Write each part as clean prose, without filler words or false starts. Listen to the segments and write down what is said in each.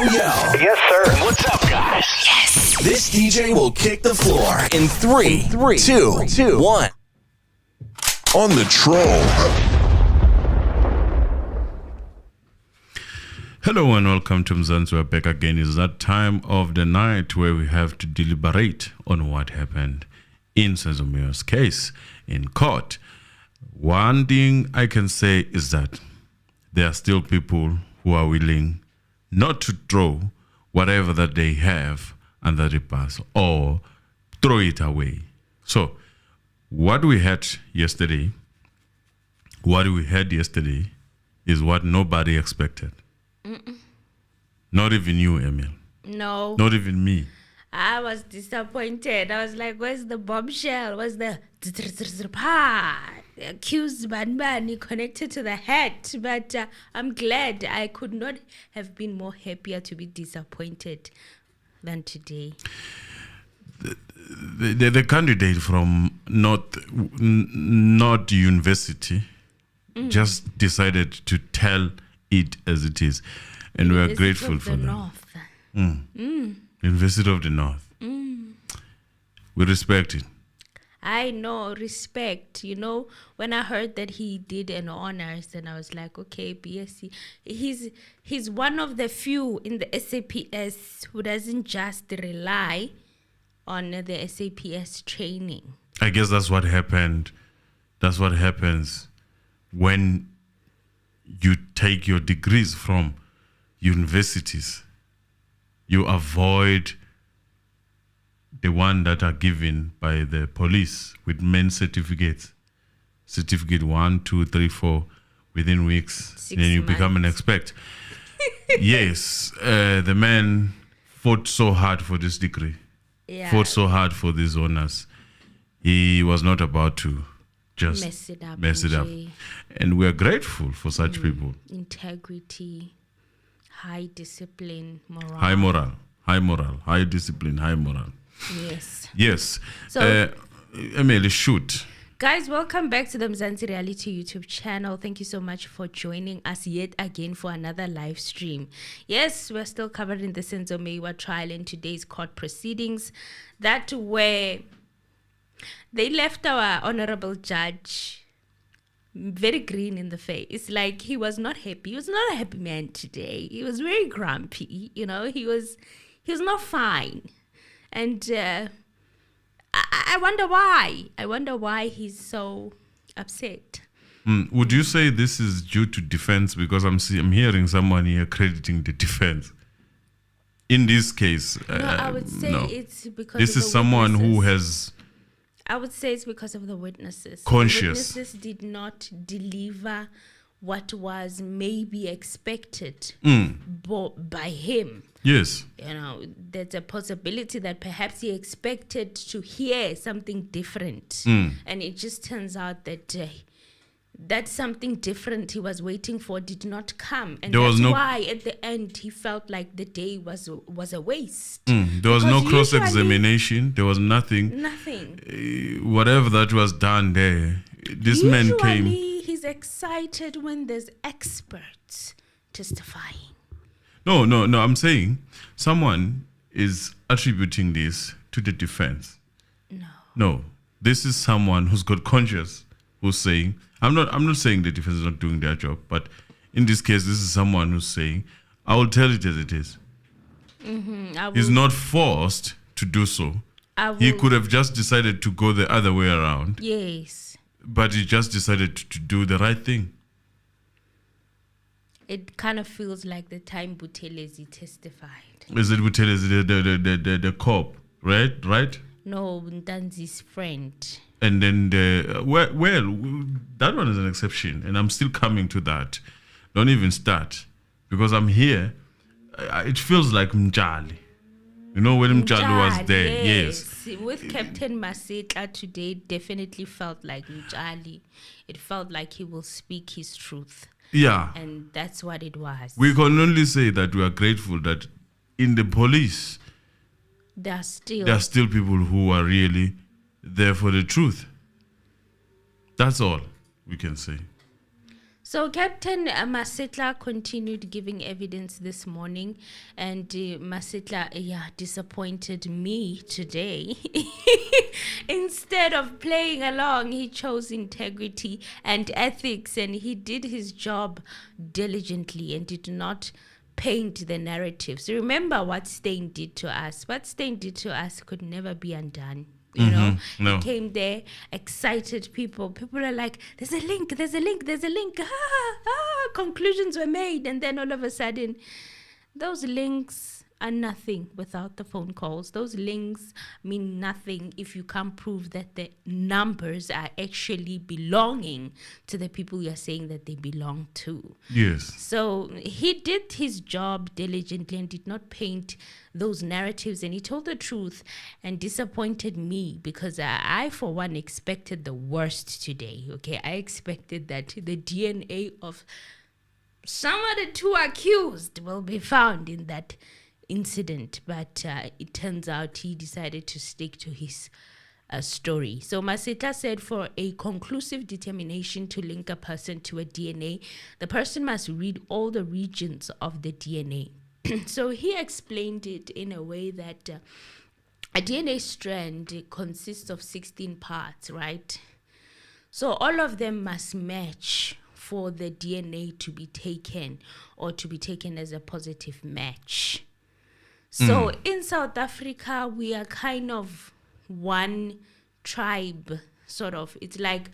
yo. Yes, sir. What's up, guys? Yes. This DJ will kick the floor in 3, 2, 1. On the troll. Hello and welcome to Mzansi. We're back again. It's that time of the night where we have to deliberate on what happened in Senzo Meyiwa's case in court. One thing I can say is that there are still people who are willing not to throw whatever that they have under the bus or throw it away. So what we had yesterday is what nobody expected. Not even you, Emil. No. Not even me. I was disappointed. I was like, where's the bombshell? Where's the accused Banbani connected to the head? But I'm glad. I could not have been more happier to be disappointed than today. The candidate from North University just decided to tell it as it is. And we are grateful for that. University of the North. We respect it. I know, respect. You know, when I heard that he did an honors, then I was like, okay, BSc. He's one of the few in the SAPS who doesn't just rely on the SAPS training. I guess that's what happened. That's what happens when you take your degrees from universities. You avoid the one that are given by the police with main certificates. Certificate 1, 2, 3, 4 within weeks. 6 then you months. become an expert. Yes, the man fought so hard for this degree. Yeah. Fought so hard for these honors. He was not about to just mess it up. And we're grateful for such people. Integrity, high discipline, moral. High moral, high discipline, high moral. Yes. So, Emily, shoot. guys, welcome back to the Mzansi Reality YouTube channel. Thank you so much for joining us yet again for another live stream. Yes, we're still covering the Senzo Meyiwa trial in today's court proceedings. That where they left our honorable judge very green in the face. Like, he was not happy. He was not a happy man today. He was very grumpy. You know, he was not fine. And I wonder why. I wonder why he's so upset. Would you say this is due to defense? Because I'm hearing someone here crediting the defense. In this case, No, I would say it's because this of is the someone who witnesses. has I would say it's because of the witnesses. Conscious. The witnesses did not deliver what was maybe expected by him. yes. You know, there's a possibility that perhaps he expected to hear something different. And it just turns out that that something different he was waiting for did not come. And There was that's no- why at the end he felt like the day was a waste. There was no Because cross-examination. There was nothing. Nothing. Whatever that was done there, this man came. Usually he's excited when there's experts testifying. No. I'm saying someone is attributing this to the defense. No. This is someone who's got conscience, who's saying, I'm not saying the defense is not doing their job, but in this case, this is someone who's saying, I will tell it as it is. He's not forced to do so. He could have just decided to go the other way around. Yes. But he just decided to do the right thing. It kind of feels like the time Buthelezi testified. Is it Buthelezi, the cop, right? No, Ntanzi's friend. And then that one is an exception, and I'm still coming to that. Don't even start, because I'm here. It feels like Mjali. You know, when Mjali was there, yes. With Captain Masika today, definitely felt like Mjali. It felt like he will speak his truth. Yeah. And that's what it was. We can only say that we are grateful that in the police, There are still people who are really there for the truth. That's all we can say. So Captain Masetla continued giving evidence this morning, and Masetla, disappointed me today. Instead of playing along, he chose integrity and ethics, and he did his job diligently and did not paint the narratives. Remember what Steyn did to us. What Steyn did to us could never be undone. You know, No. he came there, excited people. People are like, there's a link, there's a link, there's a link. Conclusions were made. And then all of a sudden, those links are nothing without the phone calls. Those links mean nothing if you can't prove that the numbers are actually belonging to the people you're saying that they belong to. Yes. So he did his job diligently and did not paint those narratives, and he told the truth and disappointed me because I for one, expected the worst today. Okay, I expected that the DNA of some of the two accused will be found in that incident, but it turns out he decided to stick to his story. So Masetla said for a conclusive determination to link a person to a DNA, the person must read all the regions of the DNA. So he explained it in a way that a DNA strand consists of 16 parts, right? So all of them must match for the DNA to be taken or to be taken as a positive match. So in South Africa, we are kind of one tribe, sort of. It's like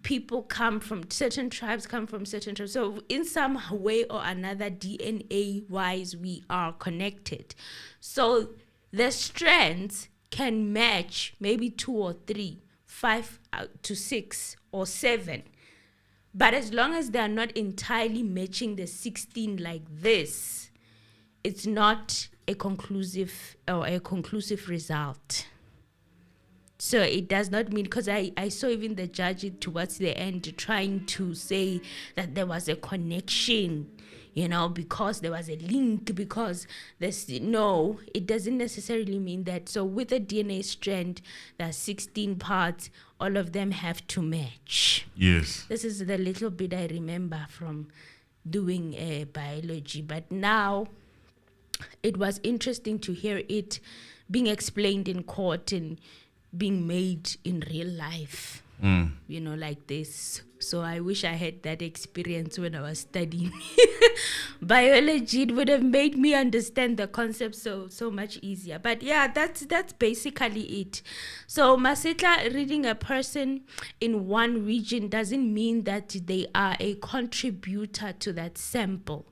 people come from certain tribes, So in some way or another, DNA-wise, we are connected. So the strands can match maybe 2 or 3, 5 to 6 or 7. But as long as they are not entirely matching the 16 like this, it's not a conclusive result. So it does not mean, because I saw even the judge towards the end trying to say that there was a connection, because there was a link, because no, it doesn't necessarily mean that. So with a DNA strand, there's 16 parts, all of them have to match. Yes. This is the little bit I remember from doing biology, but now it was interesting to hear it being explained in court and being made in real life, like this. So I wish I had that experience when I was studying biology. It would have made me understand the concept so much easier. But yeah, that's basically it. So Masetla, reading a person in one region doesn't mean that they are a contributor to that sample.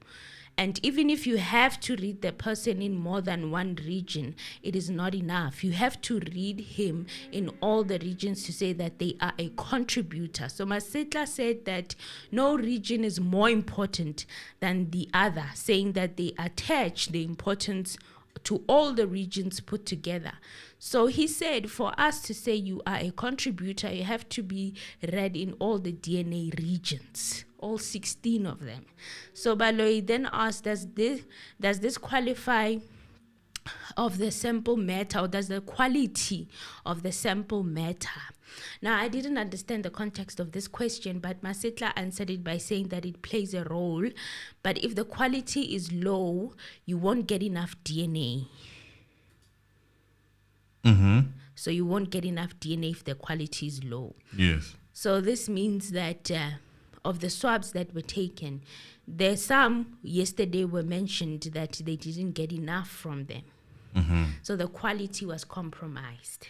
And even if you have to read the person in more than one region, it is not enough. You have to read him in all the regions to say that they are a contributor. So Masetla said that no region is more important than the other, saying that they attach the importance to all the regions put together. So he said, for us to say you are a contributor, you have to be read in all the DNA regions, all 16 of them. So Baloyi then asked, does this qualify of the sample matter, or does the quality of the sample matter? Now, I didn't understand the context of this question, but Masetla answered it by saying that it plays a role. But if the quality is low, you won't get enough DNA. So you won't get enough DNA if the quality is low. Yes. So this means that of the swabs that were taken, there's some yesterday were mentioned that they didn't get enough from them. So the quality was compromised.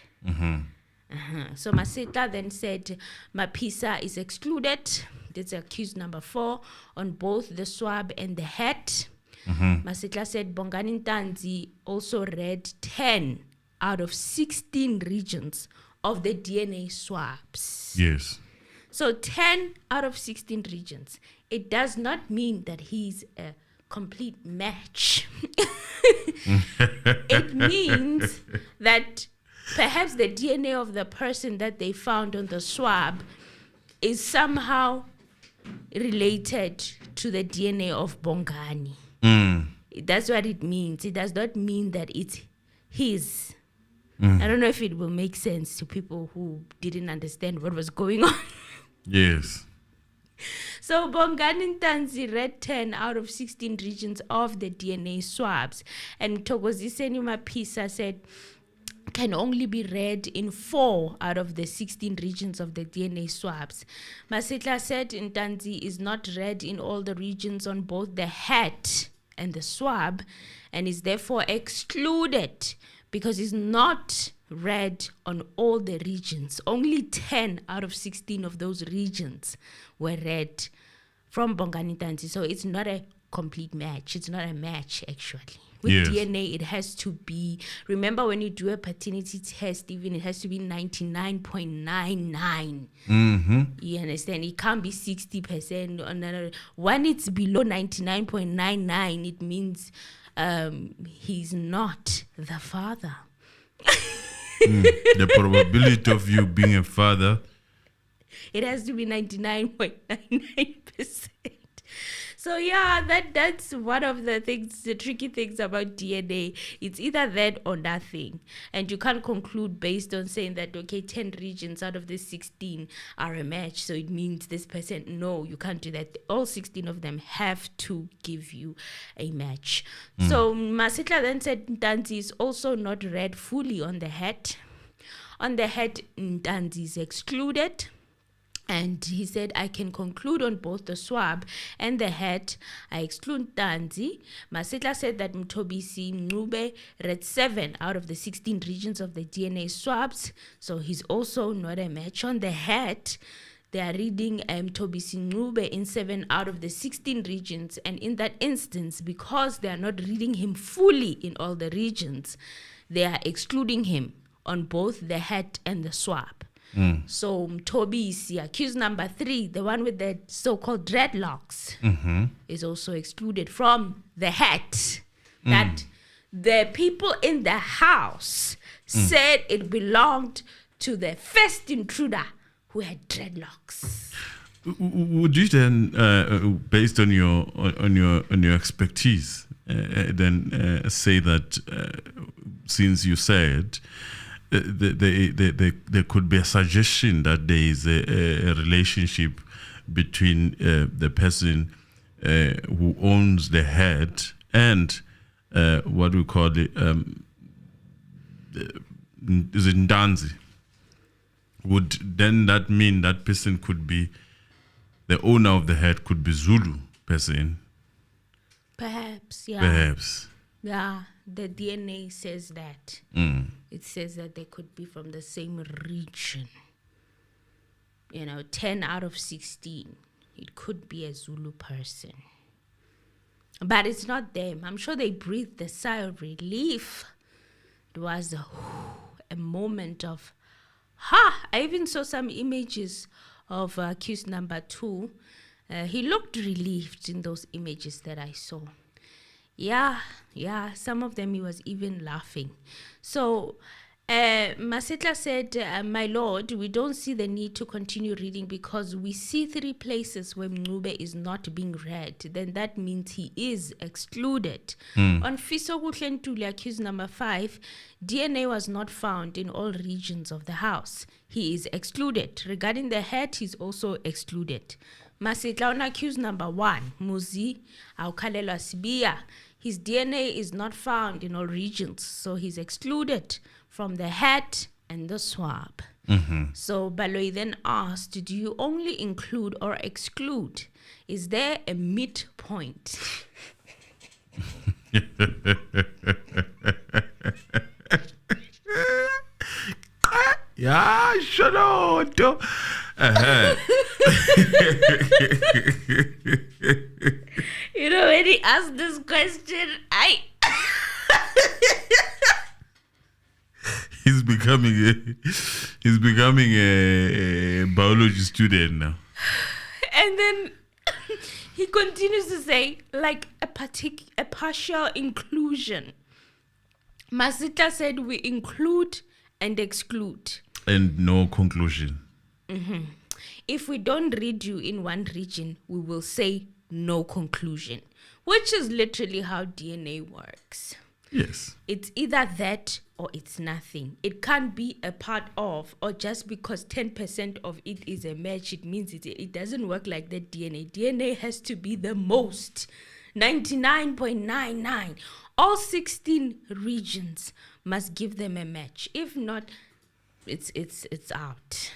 So Masetla then said Mapisa is excluded. That's accused number 4 on both the swab and the hat. Masetla said Bongani Ntanzi also read 10 out of 16 regions of the DNA swabs. Yes. So 10 out of 16 regions. It does not mean that he's a complete match. It means that perhaps the DNA of the person that they found on the swab is somehow related to the DNA of Bongani. That's what it means. It does not mean that it's his. I don't know if it will make sense to people who didn't understand what was going on. Yes. So Bongani Sandiso read 10 out of 16 regions of the DNA swabs. And Thokoziseni Mapisa said can only be read in 4 out of the 16 regions of the DNA swabs. Masitla said Ntanzi is not read in all the regions on both the hat and the swab and is therefore excluded because he's not read on all the regions. Only 10 out of 16 of those regions were read from Bongani Sandiso. So it's not a complete match. It's not a match, actually. With DNA, it has to be, remember when you do a paternity test, even it has to be 99.99. You understand? It can't be 60%. When it's below 99.99, it means he's not the father. The probability of you being a father, it has to be 99.99%. So yeah, that's one of the things, the tricky things about DNA. It's either that or nothing. And you can't conclude based on saying that, okay, 10 regions out of the 16 are a match, so it means this person. No, you can't do that. All 16 of them have to give you a match. So Masitla then said Ntanzi is also not read fully on the hat. On the hat, Ntanzi is excluded. And he said, I can conclude on both the swab and the hat. I exclude Ntanzi. Masitla said that Mthobisi Ncube read 7 out of the 16 regions of the DNA swabs. So he's also not a match. On the hat, they are reading Mthobisi Ncube in 7 out of the 16 regions. And in that instance, because they are not reading him fully in all the regions, they are excluding him on both the hat and the swab. So Mthobisi, accused number 3, the one with the so-called dreadlocks, is also excluded from the hat. That the people in the house said it belonged to the first intruder who had dreadlocks. would you then, based on your expertise, then say that since you said there could be a suggestion that there is a relationship between the person who owns the head and what we call it, is it Ntanzi? Would then that mean that person could be, the owner of the head could be Zulu person? Perhaps, yeah. Perhaps. Yeah, the DNA says that. It says that they could be from the same region. 10 out of 16. It could be a Zulu person. But it's not them. I'm sure they breathed a sigh of relief. It was a moment of, I even saw some images of accused number 2. He looked relieved in those images that I saw. Yeah, some of them he was even laughing. So Masitla said, my lord, we don't see the need to continue reading because we see 3 places where Ncube is not being read. Then that means he is excluded. On Fiso Kuhlentuli, accused number 5, DNA was not found in all regions of the house. He is excluded. Regarding the head, he's also excluded. Masitla on accused number 1, Muzi Aukalelwa Sibia. His DNA is not found in all regions, so he's excluded from the hat and the swab. So Baloyi then asked, do you only include or exclude? Is there a midpoint? Yeah, shut up. When he asked this question, He's becoming a biology student now. And then he continues to say, like a partial inclusion. Masita said we include and exclude. And no conclusion. If we don't read you in one region, we will say no conclusion, which is literally how DNA works. Yes. It's either that or it's nothing. It can't be a part of, or just because 10% of it is a match, it means it doesn't work like that DNA. DNA has to be the most. 99.99. All 16 regions must give them a match. If not, it's out.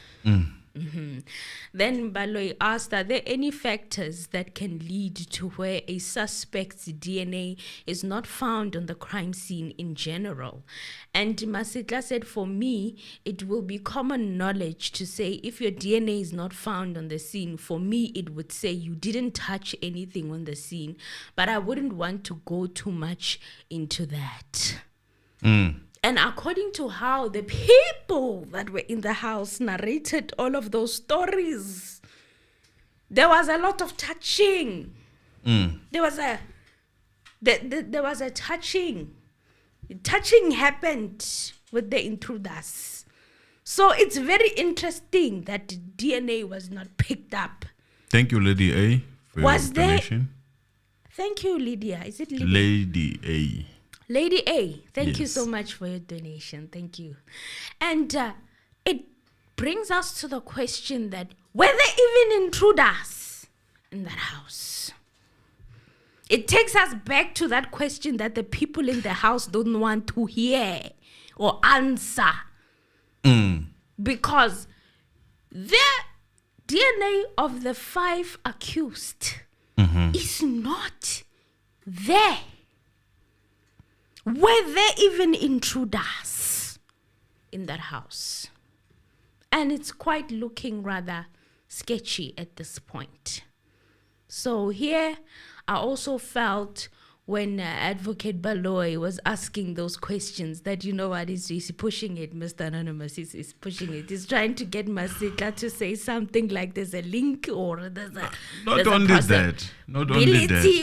Then Baloyi asked, are there any factors that can lead to where a suspect's DNA is not found on the crime scene in general? And Masitla said, for me, it will be common knowledge to say if your DNA is not found on the scene, for me, it would say you didn't touch anything on the scene, but I wouldn't want to go too much into that. And according to how the people that were in the house narrated all of those stories, there was a lot of touching. There was a touching. Touching happened with the intruders. So it's very interesting that the DNA was not picked up. Thank you, Lady A, for your donation. Thank you, Lydia. Is it Lydia? Lady A. Lady A, thank you Yes. so much for your donation. Thank you. And it brings us to the question that were there even intruders in that house? It takes us back to that question that the people in the house don't want to hear or answer. Because the DNA of the 5 accused is not there. Were there even intruders in that house? And it's quite looking rather sketchy at this point. So here, I also felt when Advocate Baloyi was asking those questions that, you know what, he's pushing it, Mr. Anonymous, he's pushing it. He's trying to get Masitla to say something like there's a link or there's a Not only that.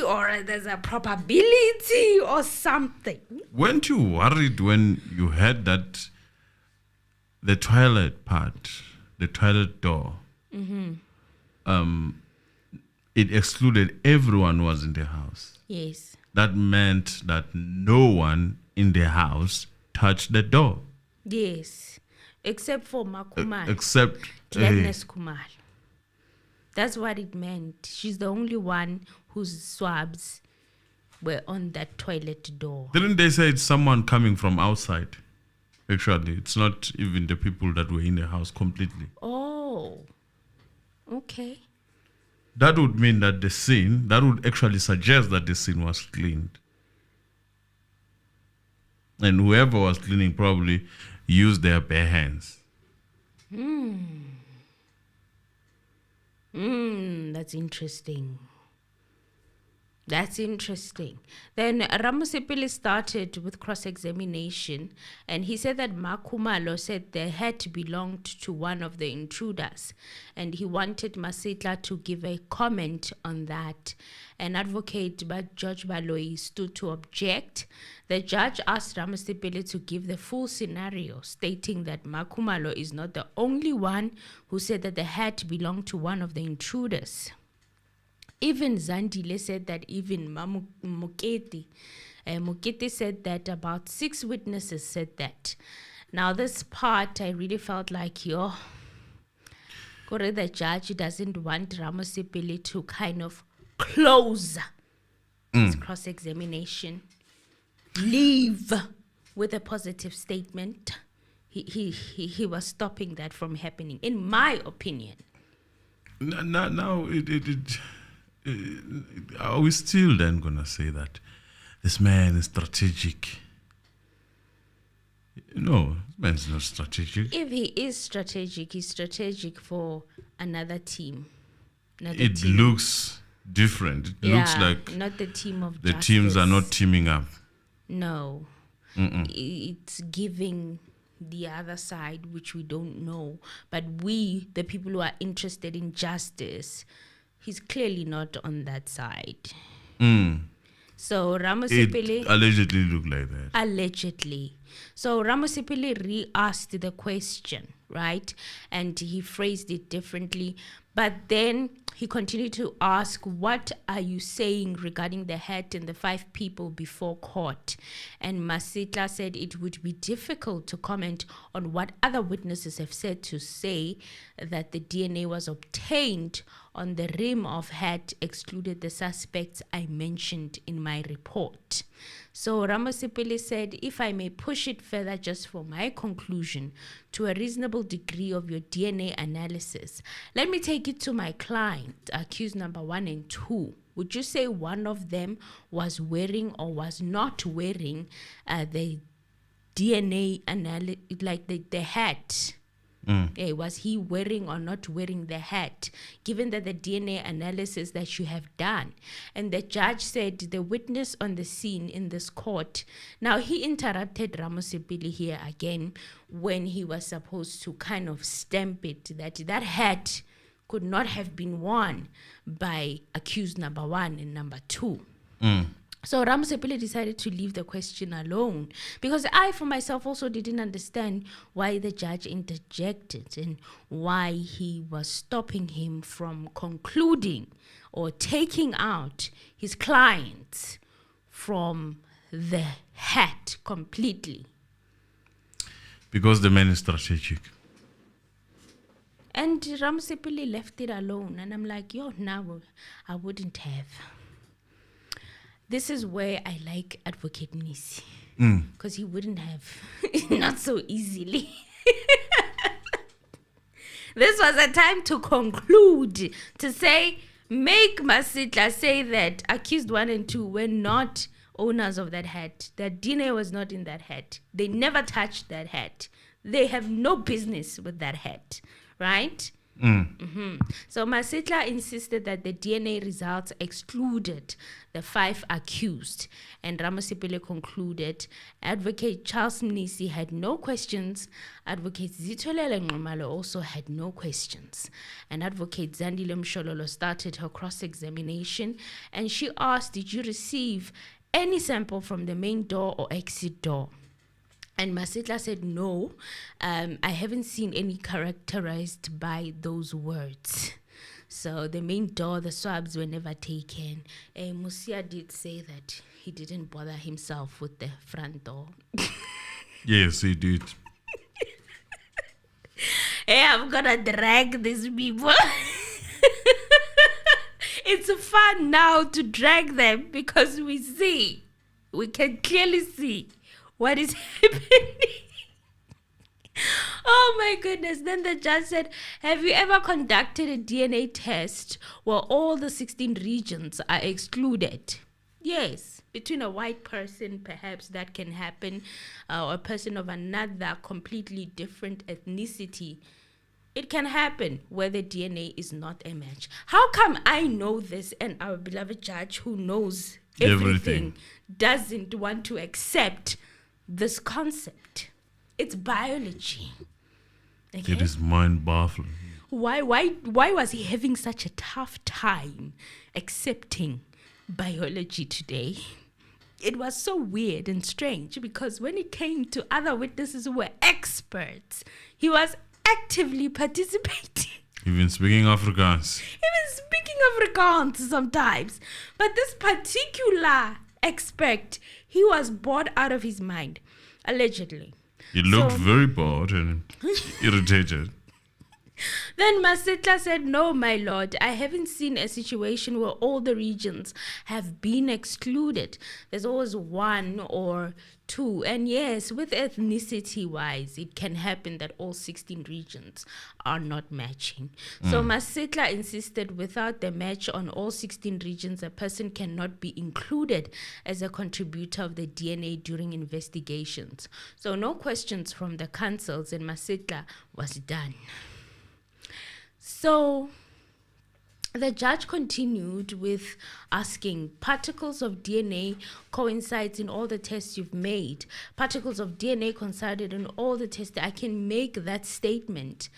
Or there's a probability or something. Weren't you worried when you heard that the toilet part, the toilet door, it excluded everyone who was in the house? Yes. That meant that no one in the house touched the door. Yes. Except for Makumal. Except Gladness Kumal. That's what it meant. She's the only one whose swabs were on that toilet door. didn't they say it's someone coming from outside? Actually, it's not even the people that were in the house completely. Oh. Okay. That would mean that that would actually suggest that the scene was cleaned. And whoever was cleaning probably used their bare hands. That's interesting. That's interesting. Then Ramusipili started with cross-examination, and he said that Makumalo said they had belonged to one of the intruders, and he wanted Masitla to give a comment on that. An advocate, Judge Baloyi, stood to object. The judge asked Ramusipili to give the full scenario, stating that Makumalo is not the only one who said that the hat belonged to one of the intruders. Even Zandile said that, even Muketi said that, about 6 witnesses said that. Now this part, I really felt like, the judge doesn't want Ramusipili to kind of close his cross-examination, leave with a positive statement. He was stopping that from happening, in my opinion. Now are we still then going to say that this man is strategic? No, this man's not strategic. If he is strategic, he's strategic for another team. It looks different. It looks like not the team of the justice. teams are not teaming up. No. It's giving the other side, which we don't know. But we, the people who are interested in justice, he's clearly not on that side. So Ramusipili... It allegedly looked like that. Allegedly. So Ramusipili re-asked the question, right? And he phrased it differently. But then he continued to ask, what are you saying regarding the hat and the 5 people before court? And Masitla said it would be difficult to comment on what other witnesses have said to say that the DNA was obtained on the rim of hat excluded the suspects I mentioned in my report. So Ramosipili said, if I may push it further just for my conclusion to a reasonable degree of your DNA analysis, let me take it to my client, accused number 1 and 2. Would you say one of them was wearing or was not wearing the DNA analysis, like the hat? Was he wearing or not wearing the hat, given that the DNA analysis that you have done? And the judge said the witness on the scene in this court. Now, he interrupted Ramosipili here again when he was supposed to kind of stamp it that hat could not have been worn by accused number 1 and number 2. So Ramosipili decided to leave the question alone, because I, for myself, also didn't understand why the judge interjected and why he was stopping him from concluding or taking out his client from the hat completely. Because the man is strategic. And Ramosipili left it alone. And I'm like, no, I wouldn't have. This is where I like Advocate Nisi, because he wouldn't have, not so easily. This was a time to conclude, to say, make Masitla say that accused 1 and 2 were not owners of that hat. That DNA was not in that hat. They never touched that hat. They have no business with that hat, right? So Masitla insisted that the DNA results excluded the 5 accused, and Ramosipili concluded Advocate Charles Mnisi had no questions, Advocate Zitolele Nxumalo also had no questions, and Advocate Zandile Mshololo started her cross-examination, and she asked, did you receive any sample from the main door or exit door? And Masitla said, no, I haven't seen any characterized by those words. So the main door, the swabs were never taken. Musia did say that he didn't bother himself with the front door. Yes, he did. Hey, I'm gonna drag these people. It's fun now to drag them because we can clearly see what is happening. Oh my goodness. Then the judge said, have you ever conducted a DNA test where all the 16 regions are excluded? Yes. Between a white person, perhaps that can happen, or a person of another completely different ethnicity. It can happen where the DNA is not a match. How come I know this and our beloved judge who knows everything doesn't want to accept this concept? It's biology. Okay? It is mind-baffling. Why was he having such a tough time accepting biology today? It was so weird and strange, because when it came to other witnesses who were experts, he was actively participating. Even speaking Afrikaans. Even speaking Afrikaans sometimes. But this particular expert, he was bored out of his mind, allegedly. He looked very bored and irritated. Then Masitla said, no, my lord, I haven't seen a situation where all the regions have been excluded. There's always 1 or 2. And yes, with ethnicity-wise, it can happen that all 16 regions are not matching. So Masitla insisted without the match on all 16 regions, a person cannot be included as a contributor of the DNA during investigations. So no questions from the counsels, and Masitla was done. So the judge continued with asking, particles of DNA coincides in all the tests you've made. Particles of DNA coincided in all the tests. I can make that statement.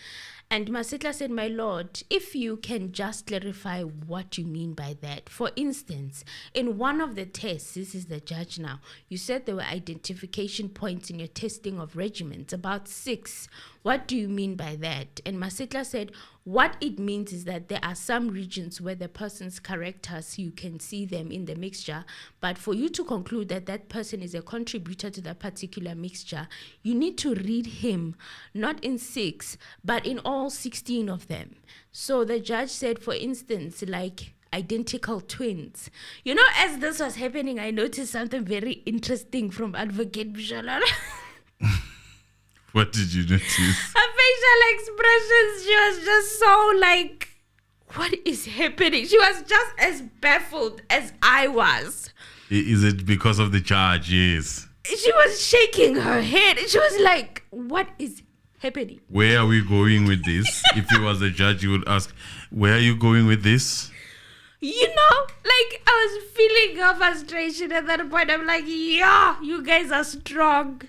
And Masitla said, my lord, if you can just clarify what you mean by that. For instance, in one of the tests, this is the judge now, you said there were identification points in your testing of regiments, about 6. What do you mean by that? And Masitla said, what it means is that there are some regions where the person's characters, you can see them in the mixture, but for you to conclude that that person is a contributor to that particular mixture, you need to read him, not in 6, but in all 16 of them. So the judge said, for instance, like identical twins. You know, as this was happening, I noticed something very interesting from Advocate Bishalala. What did you notice? Her facial expressions, she was just so like, what is happening? She was just as baffled as I was. Is it because of the charge? Yes. She was shaking her head. She was like, what is happening? Where are we going with this? If you was a judge, you would ask, where are you going with this? You know, like I was feeling her frustration at that point. I'm like, yeah, you guys are strong.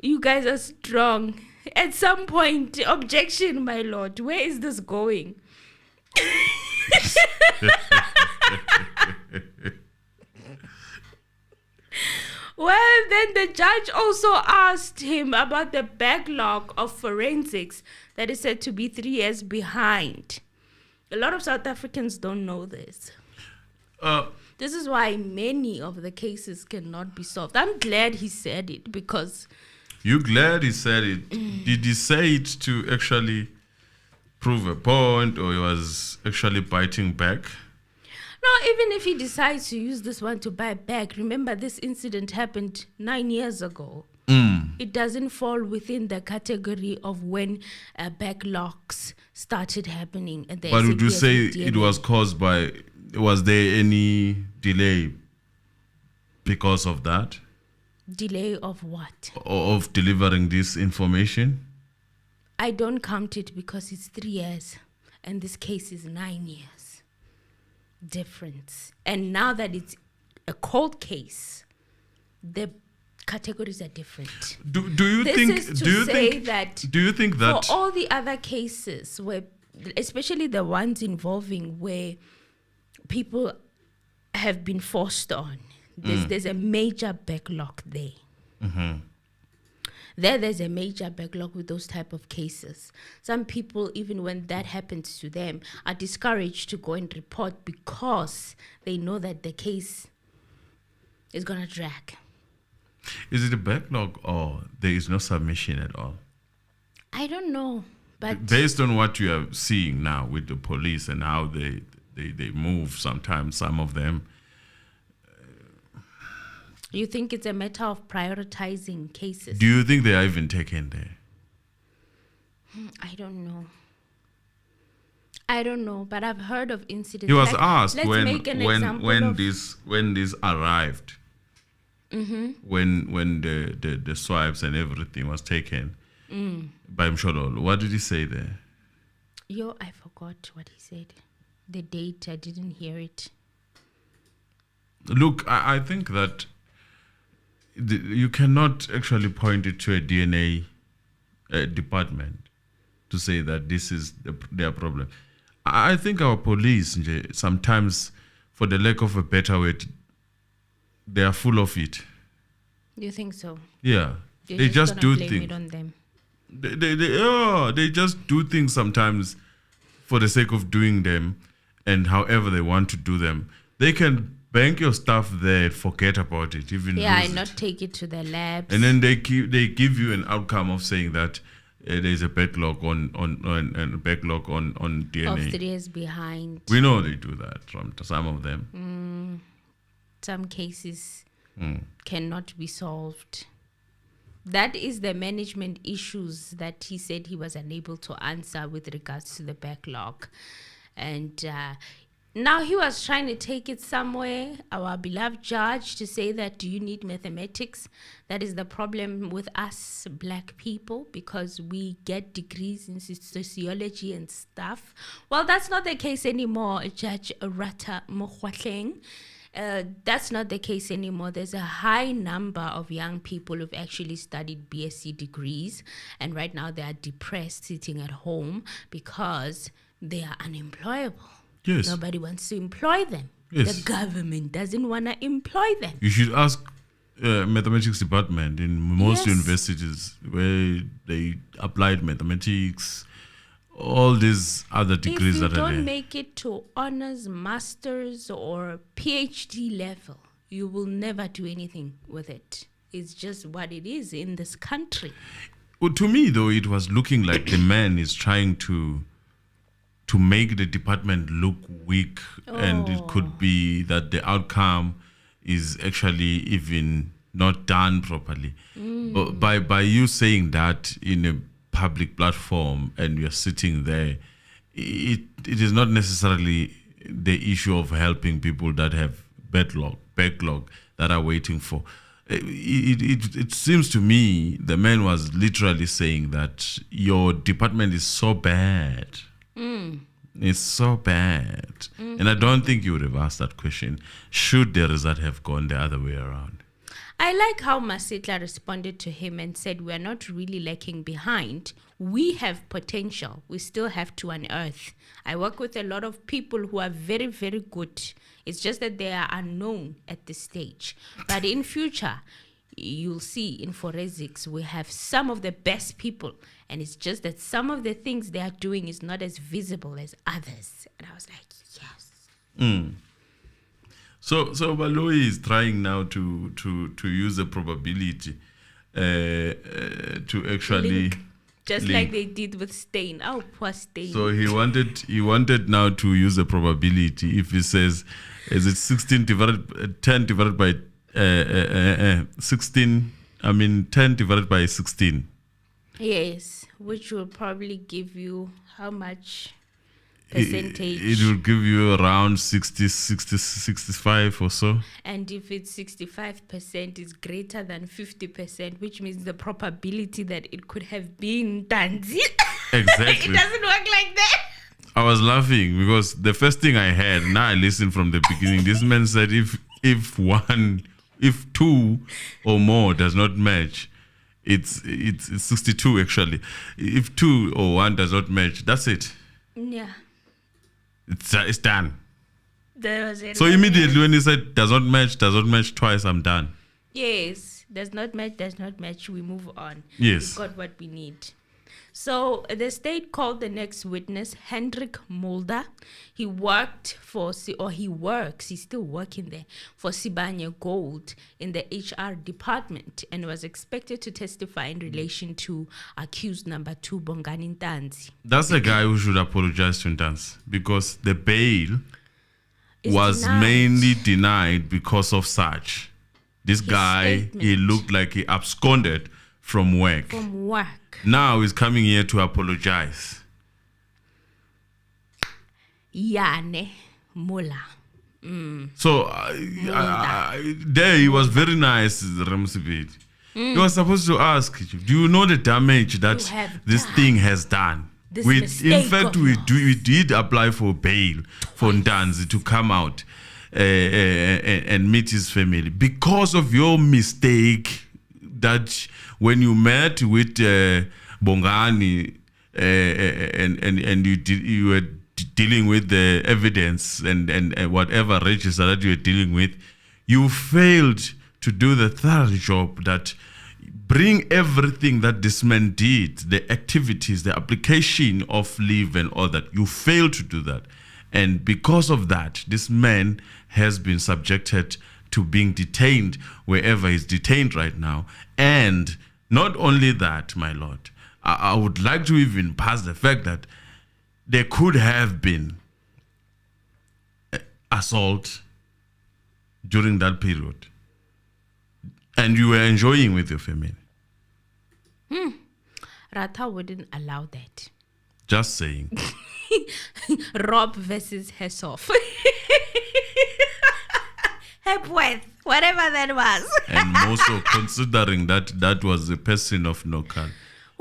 You guys are strong. At some point, objection, my lord. Where is this going? Well, then the judge also asked him about the backlog of forensics that is said to be 3 years behind. A lot of South Africans don't know this. This is why many of the cases cannot be solved. I'm glad he said it because... You glad he said it? Did he say it to actually prove a point, or he was actually biting back? No, even if he decides to use this one to bite back, remember this incident happened 9 years ago. It doesn't fall within the category of when backlogs started happening. And But would you say it was caused by, was there any delay because of that? Delay of what? Of delivering this information? I don't count it because it's 3 years and this case is 9 years. Difference. And now that it's a cold case, the categories are different. Do you think that for all the other cases where, especially the ones involving where people have been forced on, there's a major backlog there. There's a major backlog with those type of cases. Some people, even when that happens to them, are discouraged to go and report because they know that the case is going to drag. Is it a backlog or there is no submission at all? I don't know. But based on what you are seeing now with the police and how they move sometimes, some of them, you think it's a matter of prioritizing cases? Do you think they are even taken there? I don't know, but I've heard of incidents. He was asked when this arrived, when the swipes and everything was taken by Mshololo. What did he say there? I forgot what he said. The date, I didn't hear it. Look, I think that you cannot actually point it to a DNA department to say that this is their problem. I think our police, sometimes, for the lack of a better word, they are full of it. You think so? Yeah. They just do blame things. It on them. They just do things sometimes for the sake of doing them, and however they want to do them. They can bank your stuff there, forget about it, even and not take it to the labs. And then they give you an outcome of saying that there's a backlog on DNA. Of 3 years behind. We know they do that from some of them. Some cases cannot be solved. That is the management issues that he said he was unable to answer with regards to the backlog. And now he was trying to take it somewhere, our beloved judge, to say that, do you need mathematics? That is the problem with us black people, because we get degrees in sociology and stuff. Well, that's not the case anymore, Judge Rata Mokhwatleng. That's not the case anymore. There's a high number of young people who've actually studied BSc degrees, and right now they are depressed sitting at home because they are unemployable. Yes. Nobody wants to employ them. Yes. The government doesn't want to employ them. You should ask mathematics department in most Yes. universities where they applied mathematics, all these other degrees If you that are don't there. make it to honors, masters, or PhD level, you will never do anything with it. It's just what it is in this country. Well, to me, though, it was looking like the man is trying to make the department look weak, and it could be that the outcome is actually even not done properly. But by you saying that in a public platform and you're sitting there, it is not necessarily the issue of helping people that have backlog that are waiting for. It seems to me the man was literally saying that your department is so bad. It's so bad. And I don't think you would have asked that question should the result have gone the other way around. I like how Masitla responded to him and said, we're not really lacking behind. We have potential. We still have to unearth. I work with a lot of people who are very, very good. It's just that they are unknown at this stage. But in future, you'll see in forensics, we have some of the best people. And it's just that some of the things they are doing is not as visible as others. And I was like, yes. So Baloyi is trying now to use the probability to actually Link. Just link. like they did with Stain. Oh, poor Stain. So he wanted now to use a probability. If he says, is it 10 divided by 16? I mean 10 divided by 16. Yes, which will probably give you how much percentage? It will give you around 65 or so. And if it's 65% is greater than 50%, which means the probability that it could have been Ntanzi. Exactly. It doesn't work like that. I was laughing because the first thing I heard, now I listened from the beginning, this man said if two or more does not match, it's 62 actually. If 2 or 1 does not match, that's it. Yeah. It's done. There was it. So immediately when he said does not match twice, I'm done. Yes, does not match, we move on. Yes. We've got what we need. So the state called the next witness, Hendrik Mulder. He works, he's still working there, for Sibanye Gold in the HR department, and was expected to testify in relation to accused number 2, Bongani Sandiso. That's the guy who should apologize to Ntanzi because the bail Is was denied. mainly denied because of such. This guy, he statement. looked like he absconded from work. From work. Now he's coming here to apologize. Yane Mula. So there he was very nice, Ramsibit. He was supposed to ask, do you know the damage that You have this done. thing has done? This In mistake fact, of we did apply for bail for Ntanzi to come out and meet his family because of your mistake that when you met with Bongani and you were dealing with the evidence and whatever register that you were dealing with, you failed to do the thorough job that bring everything that this man did, the activities, the application of leave and all that. You failed to do that. And because of that, this man has been subjected to being detained wherever he's detained right now. And not only that, my lord, I would like to even pass the fact that there could have been assault during that period. And you were enjoying with your family. Ratha wouldn't allow that. Just saying. Rob versus Hessoff. Hepworth, whatever that was. And also considering that was a person of no color.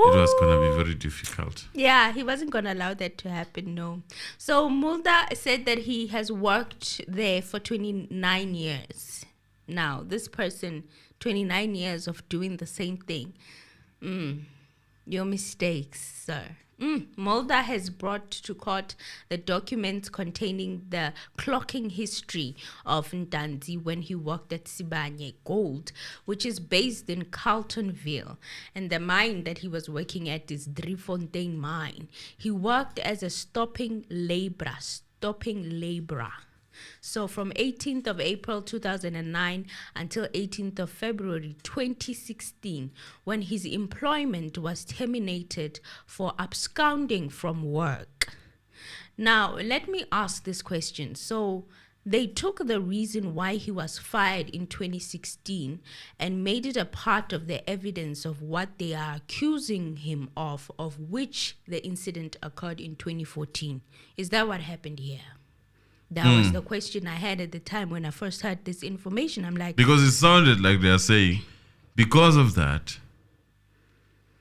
was going to be very difficult. Yeah, he wasn't going to allow that to happen, no. So Mulder said that he has worked there for 29 years. Now, this person, 29 years of doing the same thing. Your mistakes, sir. Mulder has brought to court the documents containing the clocking history of Ntanzi when he worked at Sibanye Gold, which is based in Carltonville. And the mine that he was working at is Driefontein Mine. He worked as a stopping laborer. So from 18th of April 2009 until 18th of February 2016, when his employment was terminated for absconding from work. Now, let me ask this question. So they took the reason why he was fired in 2016 and made it a part of the evidence of what they are accusing him of which the incident occurred in 2014. Is that what happened here? That was the question I had at the time when I first heard this information. I'm like... Because it sounded like they are saying, because of that,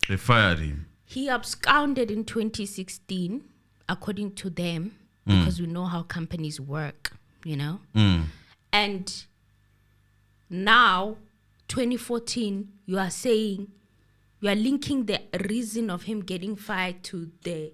they fired him. He absconded in 2016, according to them, because we know how companies work, you know? And now, 2014, you are saying, you are linking the reason of him getting fired to the...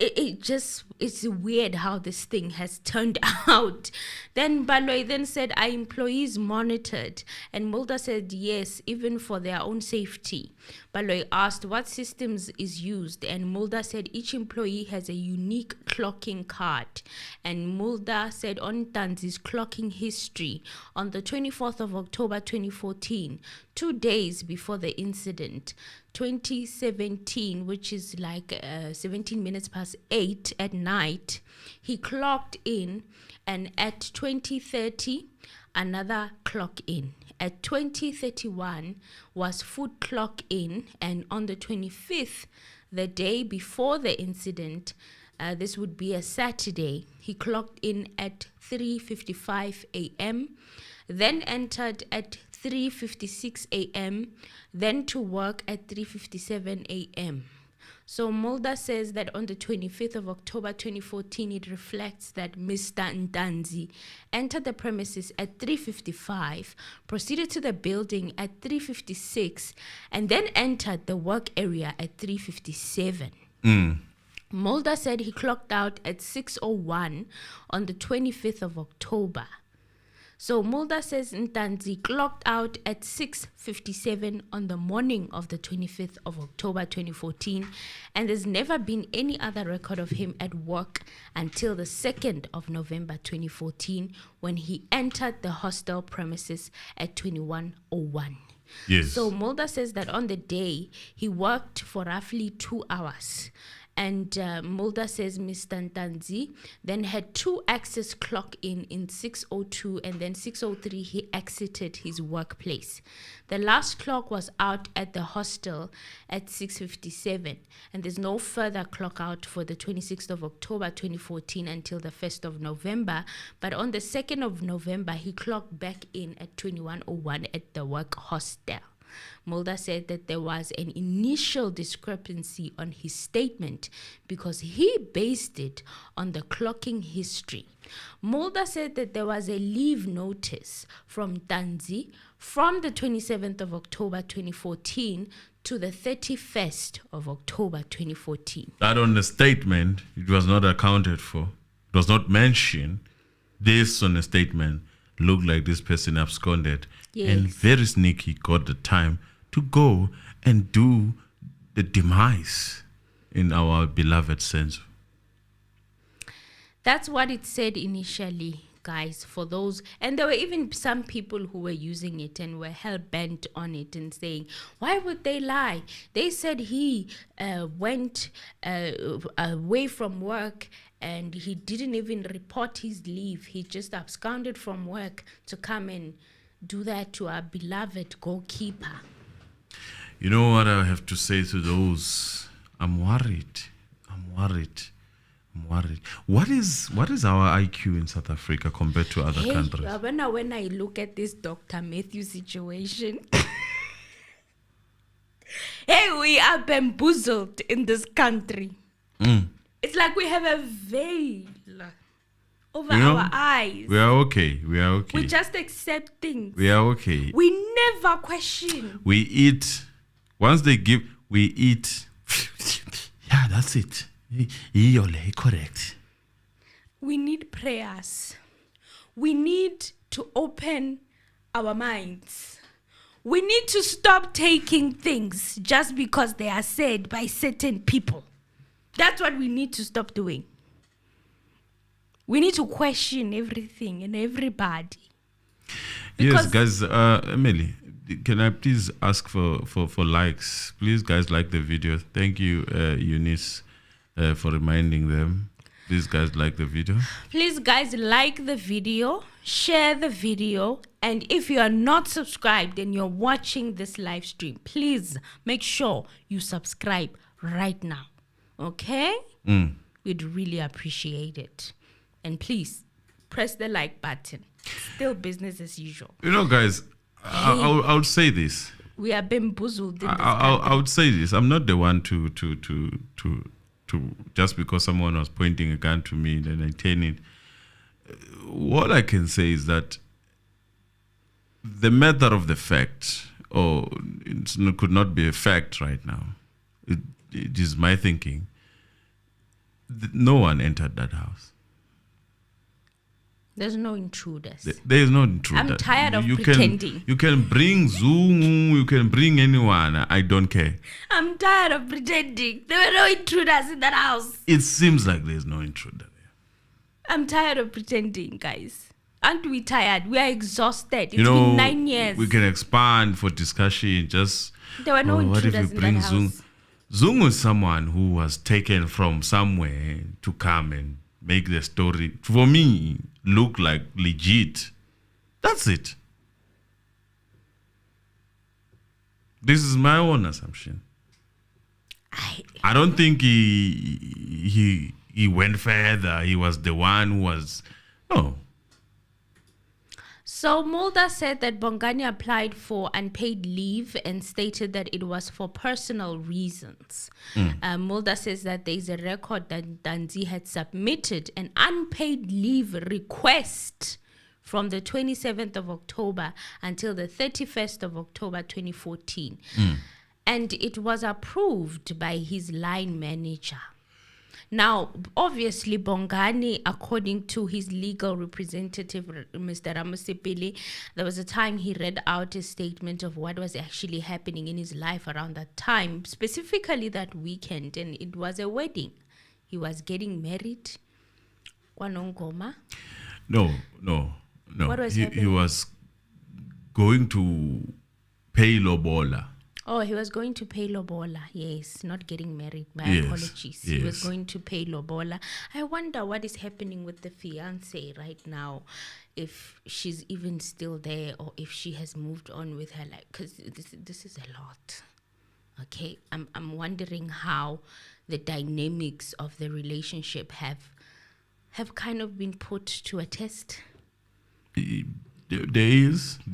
It's weird how this thing has turned out. Then Baloy then said, our employees monitored. And Mulder said, yes, even for their own safety. Baloy asked what systems is used. And Mulder said, each employee has a unique clocking card. And Mulder said on Ntanzi's clocking history, on the 24th of October 2014, 2 days before the incident, 2017, which is like 17 minutes past 8 at night, he clocked in, and at 20:30, another clock in. At 20:31 was food clock in, and on the 25th, the day before the incident, this would be a Saturday, he clocked in at 3:55 a.m., then entered at 3:56 a.m., then to work at 3:57 a.m. So Mulder says that on the 25th of October 2014, it reflects that Mr. Ntanzi entered the premises at 3:55, proceeded to the building at 3:56, and then entered the work area at 3:57. Mulder said he clocked out at 6:01 on the 25th of October. So Mulder says Ntanzi clocked out at 6:57 on the morning of the 25th of October 2014, and there's never been any other record of him at work until the 2nd of November 2014 when he entered the hostel premises at 21:01. Yes. So Mulder says that on the day he worked for roughly 2 hours. And Mulder says Mr. Ntanzi then had 2 access clock in 6:02, and then 6:03 he exited his workplace. The last clock was out at the hostel at 6:57, and there's no further clock out for the 26th of October 2014 until the 1st of November. But on the 2nd of November, he clocked back in at 21:01 at the work hostel. Mulder said that there was an initial discrepancy on his statement because he based it on the clocking history. Mulder said that there was a leave notice from Ntanzi from the 27th of October 2014 to the 31st of October 2014. That on the statement, it was not accounted for. It was not mentioned. This on the statement looked like this person absconded. Yes. And very sneaky got the time to go and do the demise in our beloved Senzo. That's what it said initially, guys, for those. And there were even some people who were using it and were hell-bent on it and saying, why would they lie? They said he went away from work and he didn't even report his leave. He just absconded from work to come and do that to our beloved goalkeeper. You know what I have to say to those? I'm worried. What is our IQ in South Africa compared to other countries? When I look at this Dr. Matthew situation, Hey, we are bamboozled in this country. It's like we have a veil over our eyes. We are okay. We just accept things. We are okay. We never question. We eat. Once they give, we eat. Yeah, that's it. You're correct. We need prayers. We need to open our minds. We need to stop taking things just because they are said by certain people. That's what we need to stop doing. We need to question everything and everybody. Yes, guys. Emily, can I please ask for likes? Please, guys, like the video. Thank you, Eunice, for reminding them. Please, guys, like the video. Please, guys, like the video, share the video, and if you are not subscribed and you're watching this live stream, please make sure you subscribe right now. Okay? We'd really appreciate it. And please, press the like button. Still business as usual. You know, guys, I would say this. We are bamboozled in this I would say this. I'm not the one to just because someone was pointing a gun to me, then I turn it. What I can say is that the matter of the fact, it could not be a fact right now. It is my thinking. No one entered that house. There's no intruders. There is no intruder. I'm tired of pretending. You can bring Zoom, you can bring anyone. I don't care. I'm tired of pretending. There were no intruders in that house. It seems like there's no intruder there. I'm tired of pretending, guys. Aren't we tired? We are exhausted. It's been 9 years. We can expand for discussion. Just there were no what if intruders you bring in that Zoom? house. Zoom was someone who was taken from somewhere to come and make the story, for me, look like legit. That's it. This is my own assumption. I don't think he went further. He was the one who was. No. So Mulder said that Bongani applied for unpaid leave and stated that it was for personal reasons. Mulder says that there is a record that Ntanzi had submitted an unpaid leave request from the 27th of October until the 31st of October 2014. And it was approved by his line manager. Now, obviously, Bongani, according to his legal representative, Mr. Ramusipili, there was a time he read out a statement of what was actually happening in his life around that time, specifically that weekend, and it was a wedding. He was getting married. Kwanongoma. No. What was he happening? was going to pay lobola. Oh, he was going to pay lobola. Yes, not getting married. My apologies. Yes. He was going to pay lobola. I wonder what is happening with the fiance right now, if she's even still there or if she has moved on with her life. Because this is a lot. Okay, I'm wondering how the dynamics of the relationship have kind of been put to a test. There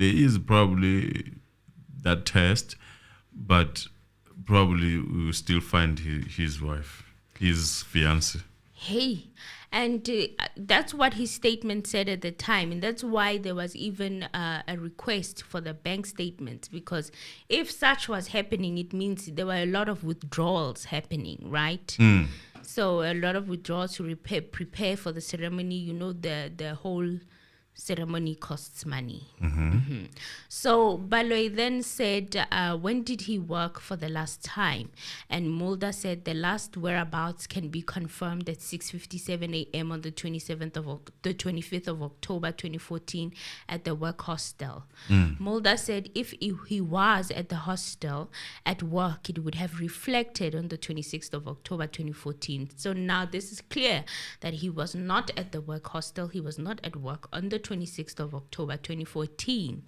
is probably that test. But probably we will still find his wife, his fiancé. Hey, and that's what his statement said at the time. And that's why there was even a request for the bank statements. Because if such was happening, it means there were a lot of withdrawals happening, right? So a lot of withdrawals to prepare for the ceremony. You know, the whole ceremony costs money. So Baloy then said, when did he work for the last time? And Mulder said the last whereabouts can be confirmed at 6:57 a.m. on the 25th of October 2014 at the work hostel. Mulder said if he was at the hostel at work, it would have reflected on the 26th of October 2014. So now this is clear that he was not at the work hostel. He was not at work on the 26th of October 2014.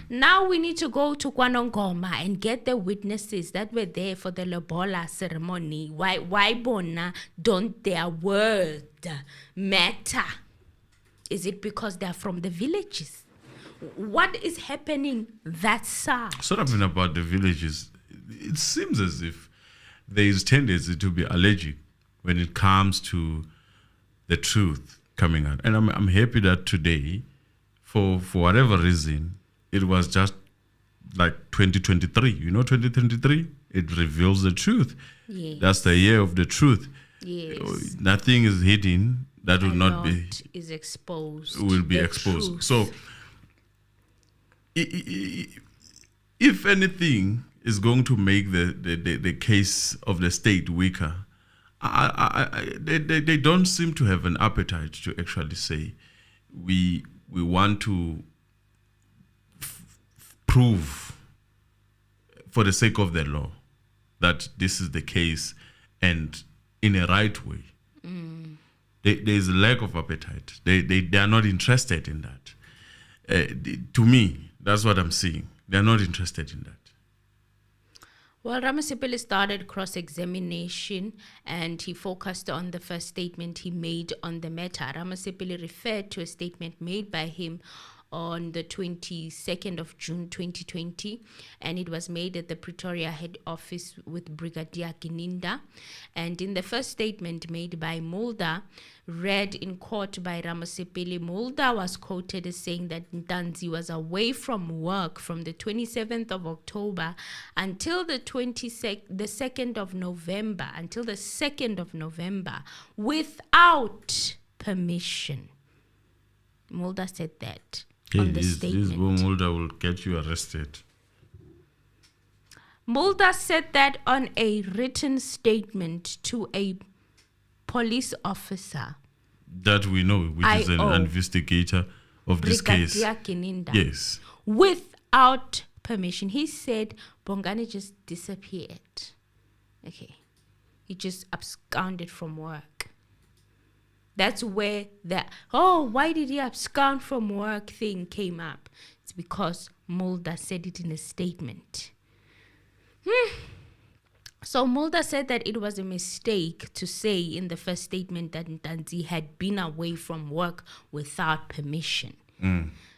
Now we need to go to Kwanongoma and get the witnesses that were there for the lobola ceremony. Why bona don't their word matter? Is it because they're from the villages? What is happening that side? Sort of about the villages. it seems as if there is tendency to be allergic when it comes to the truth coming out. And I'm happy that today, for whatever reason, it was just like 2023. 2023, it reveals the truth. Yes. That's the year of the truth. Yes. Nothing is hidden that will not be is exposed. Will be The exposed. truth. So, if anything is going to make the case of the state weaker, they don't seem to have an appetite to actually say we want to prove for the sake of the law that this is the case and in a right way. There is a lack of appetite. They are not interested in that. To me, that's what I'm seeing. They are not interested in that. Well, Ramasipili started cross-examination and he focused on the first statement he made on the matter. Ramasipili referred to a statement made by him on the 22nd of June 2020, and it was made at the Pretoria head office with Brigadier Gininda. And in the first statement made by Mulder, read in court by Ramasipili, Mulder was quoted as saying that Ntanzi was away from work from the 27th of October until the 2nd of November, without permission. Mulder said that. On the statement. This Mulder will get you arrested. Mulder said that on a written statement to a police officer. That we know, which is an investigator of this case. Brigadier Gininda. Yes. Without permission. He said Bongani just disappeared. Okay. He just absconded from work. That's where why did he abscond from work thing came up. It's because Mulder said it in a statement. So Mulder said that it was a mistake to say in the first statement that Ntanzi had been away from work without permission.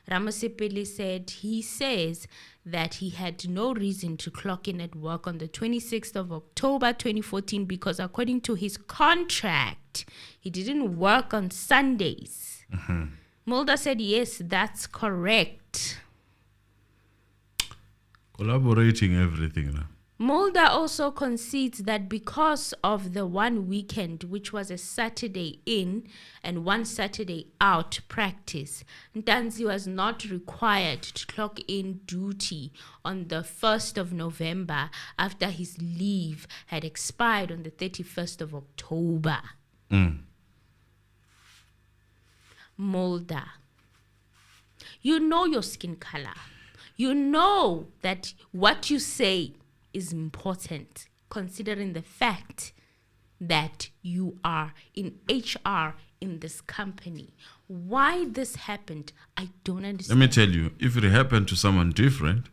Ramasipili said he says that he had no reason to clock in at work on the 26th of October 2014 because according to his contract, he didn't work on Sundays. Mulder said, yes, that's correct. Collaborating everything now. Mulder also concedes that because of the one weekend, which was a Saturday in and one Saturday out practice, Ntanzi was not required to clock in duty on the 1st of November after his leave had expired on the 31st of October. Mulder, you know your skin color. You know that what you say is important, considering the fact that you are in HR in this company. Why this happened, I don't understand. Let me tell you, if it happened to someone different,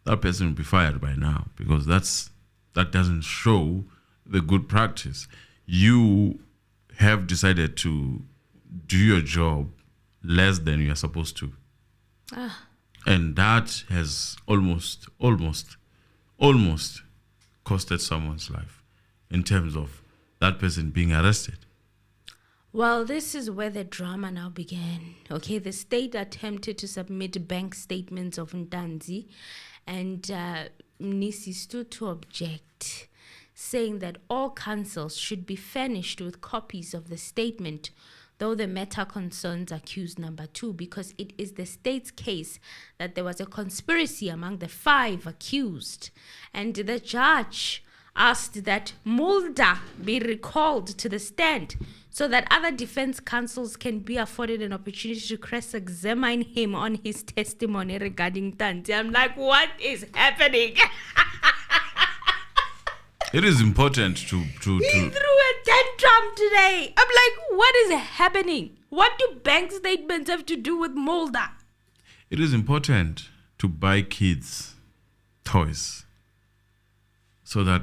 that person will be fired by now because that doesn't show the good practice. You have decided to do your job less than you are supposed to. And that has almost costed someone's life in terms of that person being arrested. Well, this is where the drama now began. Okay, the state attempted to submit bank statements of Ntanzi, and Nisi stood to object, saying that all councils should be furnished with copies of the statement, though the matter concerns accused number 2, because it is the state's case that there was a conspiracy among the 5 accused. And the judge asked that Mulder be recalled to the stand so that other defense counsels can be afforded an opportunity to cross-examine him on his testimony regarding Ntanzi. I'm like, what is happening? It is important to He threw a tantrum today. I'm like, what is happening? What do bank statements have to do with Mulder? It is important to buy kids toys so that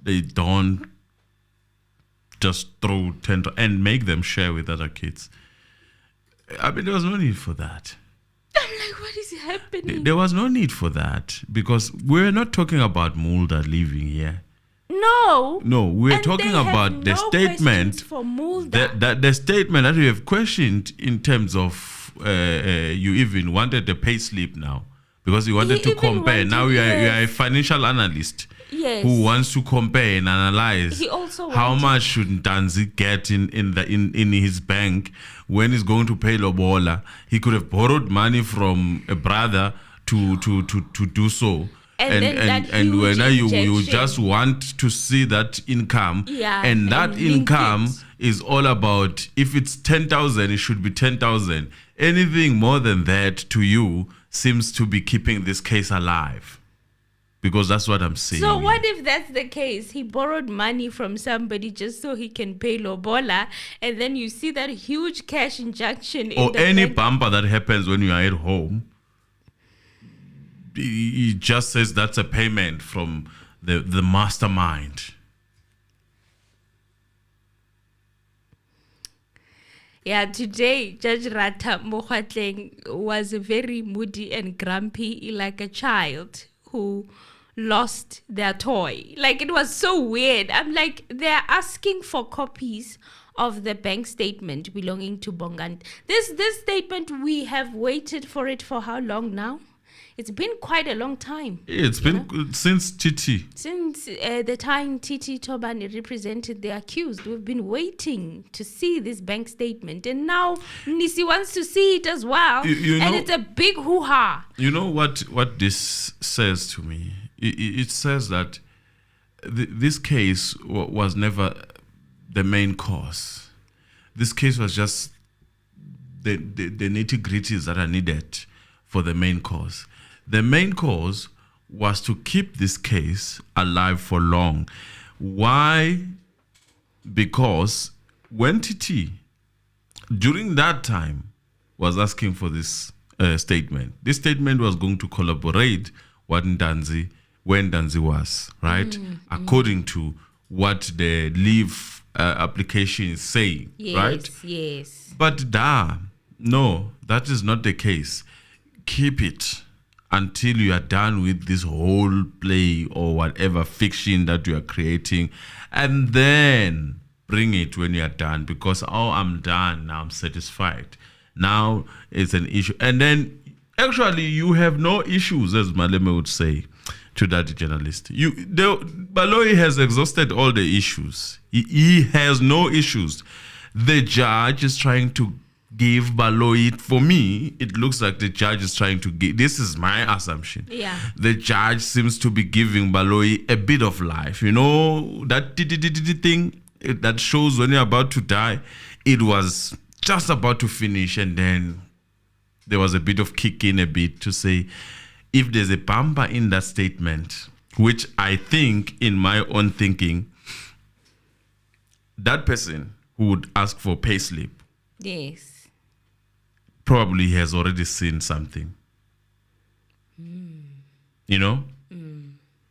they don't just throw tantrum and make them share with other kids. I mean, there was no need for that. I'm like, what is happening? There was no need for that because we're not talking about Mulder leaving here. No. No, we're And talking they have about the no statement. questions for Mulder. The statement that you have questioned in terms of you even wanted the pay slip now because you wanted to even compare. wanted- Now you are yes. a financial analyst Yes. who wants to compare and analyze He also how wanted- much should Ntanzi get in his bank when he's going to pay Lobola. He could have borrowed money from a brother to do so. And then that and huge when you injection. just want to see that income, Yeah, and that and link income it. is all about, if it's 10,000, it should be 10,000. Anything more than that to you seems to be keeping this case alive, because that's what I'm saying. So what if that's the case? He borrowed money from somebody just so he can pay Lobola, and then you see that huge cash injection in or the any bank. bumper that happens when you are at home, he just says that's a payment from the mastermind. Yeah, today Judge Rata Mokhatleng was very moody and grumpy, like a child who lost their toy. Like, it was so weird. I'm like, they're asking for copies of the bank statement belonging to Bongani. This statement, we have waited for it for how long now? It's been quite a long time. It's been since Titi. Since the time Titi Tobani represented the accused, we've been waiting to see this bank statement. And now Nisi wants to see it as well. You and know- it's a big hoo-ha. You know what this says to me? It says that this case was never the main cause. This case was just the nitty-gritties that are needed for the main cause. The main cause was to keep this case alive for long. Why? Because when TT, during that time, was asking for this statement, this statement was going to collaborate what Ntanzi, when Ntanzi was, right? According to what the leave application is saying, Yes, right? yes. But no, that is not the case. Keep it until you are done with this whole play or whatever fiction that you are creating, and then bring it when you are done, because I'm done now, I'm satisfied. Now it's an issue. And then actually you have no issues, as Maleme would say to that journalist. Baloyi has exhausted all the issues. He has no issues. The judge is trying to give Baloyi, for me, it looks like the judge is trying to give, this is my assumption. Yeah. The judge seems to be giving Baloyi a bit of life. You know, that thing that shows when you're about to die, it was just about to finish, and then there was a bit of kick in a bit to say, if there's a bumper in that statement, which I think, in my own thinking, that person who would ask for payslip Yes. probably has already seen something. You know?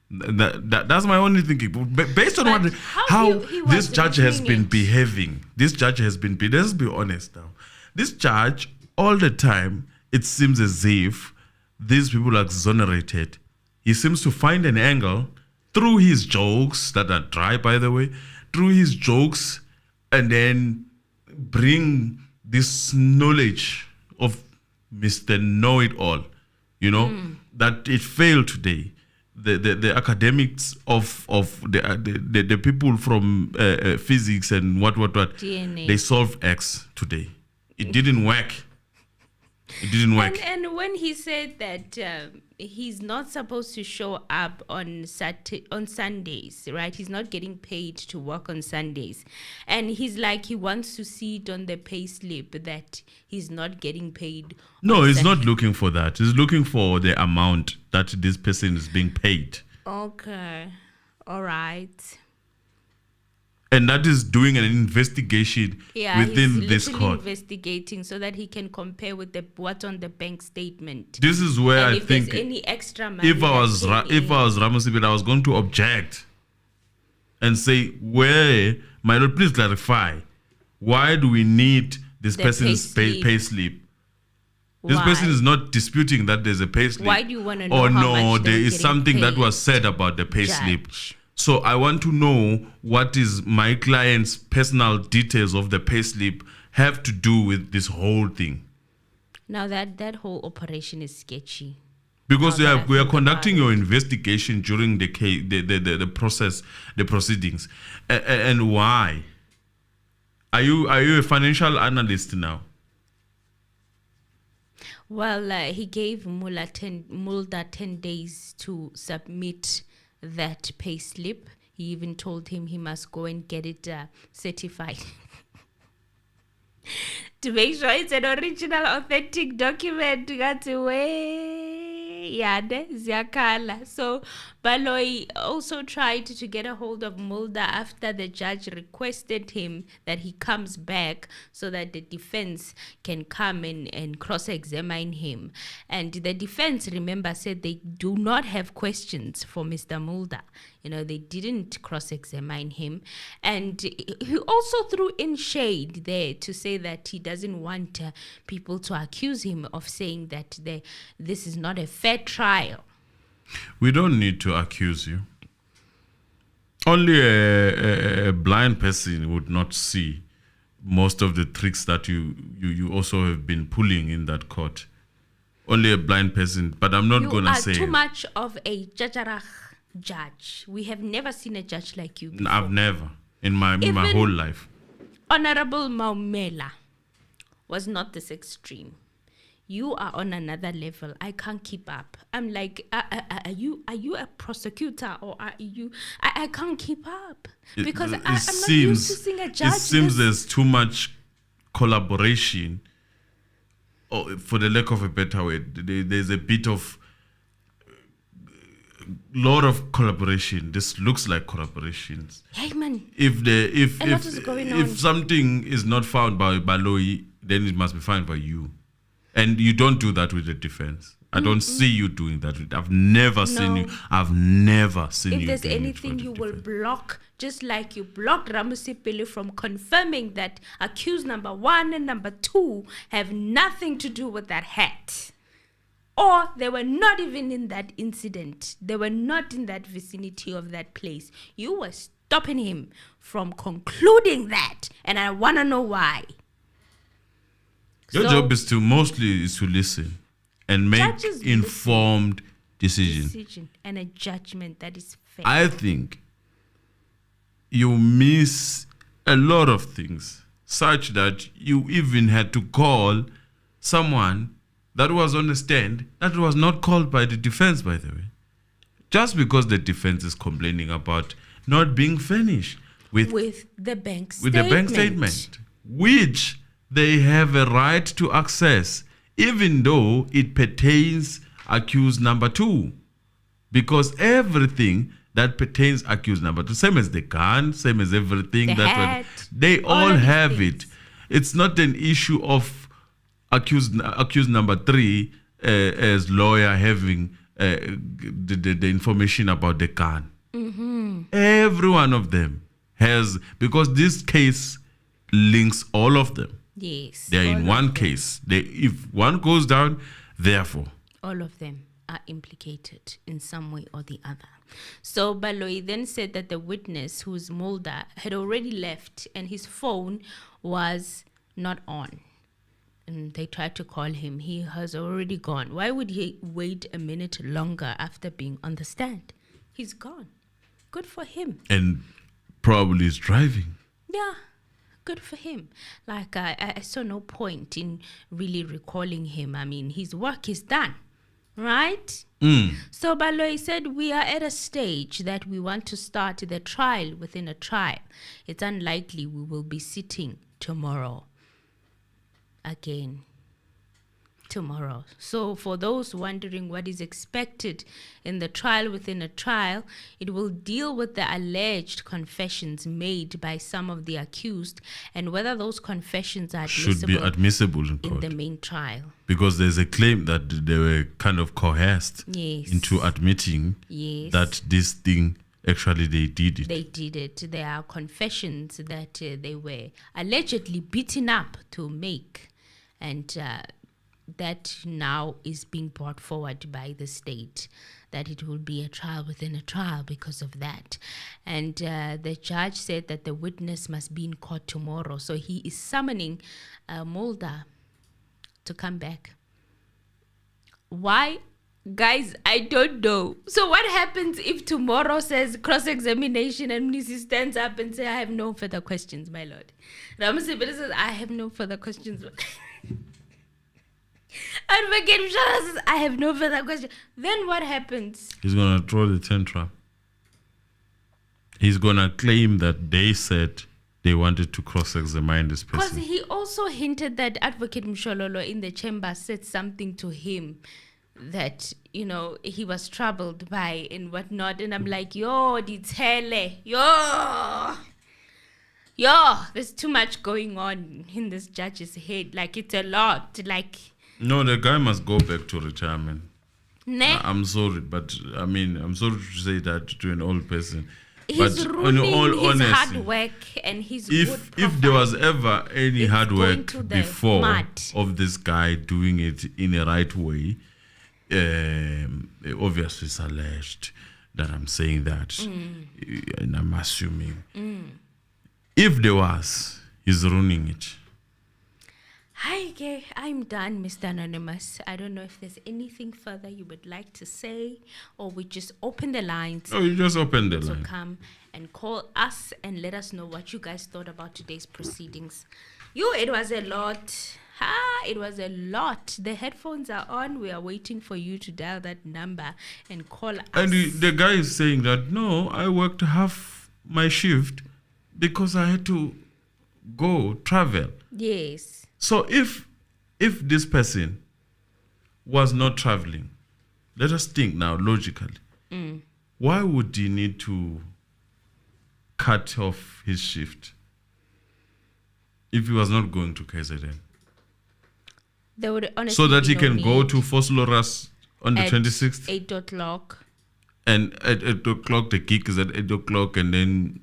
That's my only thinking. Based on But how he this was judge has reviewing been it. behaving. This judge has been, let's be honest now. This judge, all the time, it seems as if these people are exonerated. He seems to find an angle through his jokes, that are dry, by the way, through his jokes, and then bring this knowledge of Mr. Know-it-all, you know, that it failed today. The academics of the people from physics and what DNA. they solved X today. It didn't work. It didn't work. And when he said that he's not supposed to show up on Sundays, right? He's not getting paid to work on Sundays. And he's like, he wants to see it on the pay slip that he's not getting paid. No, on he's Sunday. not looking for that. He's looking for the amount that this person is being paid. Okay. All right. And that is doing an investigation Yeah, within he's this literally court. investigating so that he can compare with what's on the bank statement. This is where And I if think there's any extra money, if I was that came in. Ramosibit, I was going to object and say, where, my lord, please clarify, why do we need this The person's pay slip. pay slip? This Why? person is not disputing that there's a payslip. Why do you want to know Or how no, much they there were is getting something that paid? was said about the payslip. Judge. So I want to know what is my client's personal details of the payslip have to do with this whole thing. Now that whole operation is sketchy. Because Now that I we are think conducting about your investigation during the case, the process, the proceedings, and why? Are you a financial analyst now? Well, he gave Mulder 10 days to submit that pay slip. He even told him he must go and get it certified to make sure it's an original, authentic document. So Baloyi also tried to get a hold of Mulder after the judge requested him that he comes back so that the defense can come in and cross-examine him. And the defense, remember, said they do not have questions for Mr. Mulder. They didn't cross-examine him. And he also threw in shade there to say that he doesn't want people to accuse him of saying that this is not a fair trial. We don't need to accuse you. Only a blind person would not see most of the tricks that you also have been pulling in that court. Only a blind person, but I'm not going to say... You are too much of a judge. We have never seen a judge like you before. I've never, in my whole life. Honorable Maumela was not this extreme. You are on another level. I can't keep up. I'm like, are you a prosecutor or are you? I can't keep up because I'm not used to seeing a judge. It seems there's too much collaboration. Or, for the lack of a better word, there's a bit of lot of collaboration. This looks like collaborations. Hey man, if something is not found by Baloyi, then it must be found by you. And you don't do that with the defense. I don't see you doing that. I've never seen you. I've never seen you. If there's doing it anything for the you will defense. block, just like you blocked Ramusipili from confirming that accused number 1 and number 2 have nothing to do with that hat. Or they were not even in that incident. They were not in that vicinity of that place. You were stopping him from concluding that. And I want to know why. Your job is to listen and make Judges informed decision. And a judgment that is fair. I think you miss a lot of things, such that you even had to call someone that was on the stand that was not called by the defense, by the way. Just because the defense is complaining about not being finished with the bank statement, which they have a right to access, even though it pertains accused number 2. Because everything that pertains accused number 2, same as the gun, same as everything, they all have it. It's not an issue of accused number 3 as lawyer having the information about the gun. Every one of them has, because this case links all of them. Yes. They are in one case. If one goes down, therefore, all of them are implicated in some way or the other. So Baloyi then said that the witness, who's Mulder, had already left and his phone was not on. And they tried to call him. He has already gone. Why would he wait a minute longer after being on the stand? He's gone. Good for him. And probably is driving. Yeah. Good for him. Like, I saw no point in really recalling him. I mean, his work is done, right? So Baloyi said, we are at a stage that we want to start the trial within a trial. It's unlikely we will be sitting tomorrow again. Tomorrow. So for those wondering what is expected in the trial within a trial, it will deal with the alleged confessions made by some of the accused and whether those confessions are should be admissible in in court. the main trial. Because there's a claim that they were kind of coerced Yes. into admitting Yes. that this thing, actually they did it. They did it. There are confessions that they were allegedly beaten up to make. And that now is being brought forward by the state, that it will be a trial within a trial because of that. And the judge said that the witness must be in court tomorrow. So he is summoning Mulder to come back. Why? Guys, I don't know. So what happens if tomorrow says cross-examination and Mnisi stands up and says, I have no further questions, my lord. Ramasipere says, I have no further questions. Advocate Mshana says, I have no further questions. Then what happens? He's going to throw the tantrum. He's going to claim that they said they wanted to cross-examine this person. Because he also hinted that Advocate Mshololo in the chamber said something to him that, you know, he was troubled by and whatnot. And I'm like, yo, ditele, yo, there's too much going on in this judge's head. Like, it's a lot. Like, no, the guy must go back to retirement. ne? I'm sorry, but I mean, I'm sorry to say that to an old person. He's but ruining in all his honesty, hard work and his good if there was profile. ever any It's hard going work to the before mud. of this guy doing it in a right way, obviously it's alleged that I'm saying that, and I'm assuming. If there was, he's ruining it. Hi, okay, I'm done, Mr. Anonymous. I don't know if there's anything further you would like to say, or we just open the lines Oh, you just opened the to line. come and call us and let us know what you guys thought about today's proceedings. It was a lot. It was a lot. The headphones are on. We are waiting for you to dial that number and call us. And the guy is saying that, no, I worked half my shift because I had to go travel. Yes. So if this person was not traveling, let us think now logically. Why would he need to cut off his shift if he was not going to KZN? There would honestly So that be he no can go need to Foslorus on the at 26th, 8 o'clock. and at 8 o'clock the gig is at 8 o'clock, and then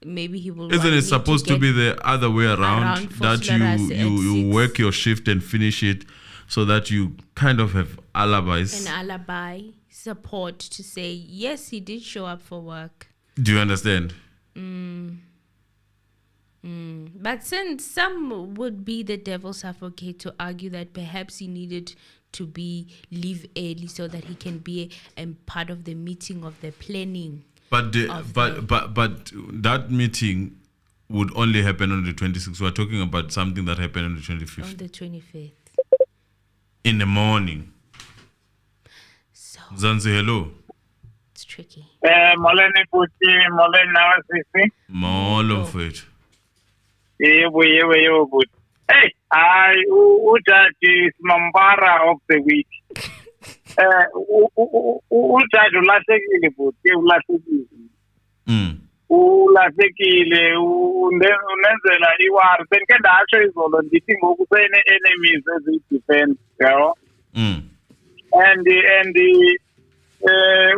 Maybe he will. isn't want it me supposed to get be the other way around, around that Foslorus at you 6. work your shift and finish it so that you kind of have alibis? an alibi support to say yes, he did show up for work. Do you understand? But since some would be the devil's advocate to argue that perhaps he needed to leave early so that he can be a part of the meeting of the planning. But Of but that meeting would only happen on the 26th. We're talking about something that happened on the 25th On the 25th. in the morning. So Zanzi, hello. it's tricky. Molweni futhi molweni nawe sisi Molo mfethu. yebo buti hey hayi ujaji Simambara of the week ujaji ulahlekile buti ulahlekile unenzela iwari benike ndatsho izolo ndithi ngoku sene-enemies eziyi-defense yabo and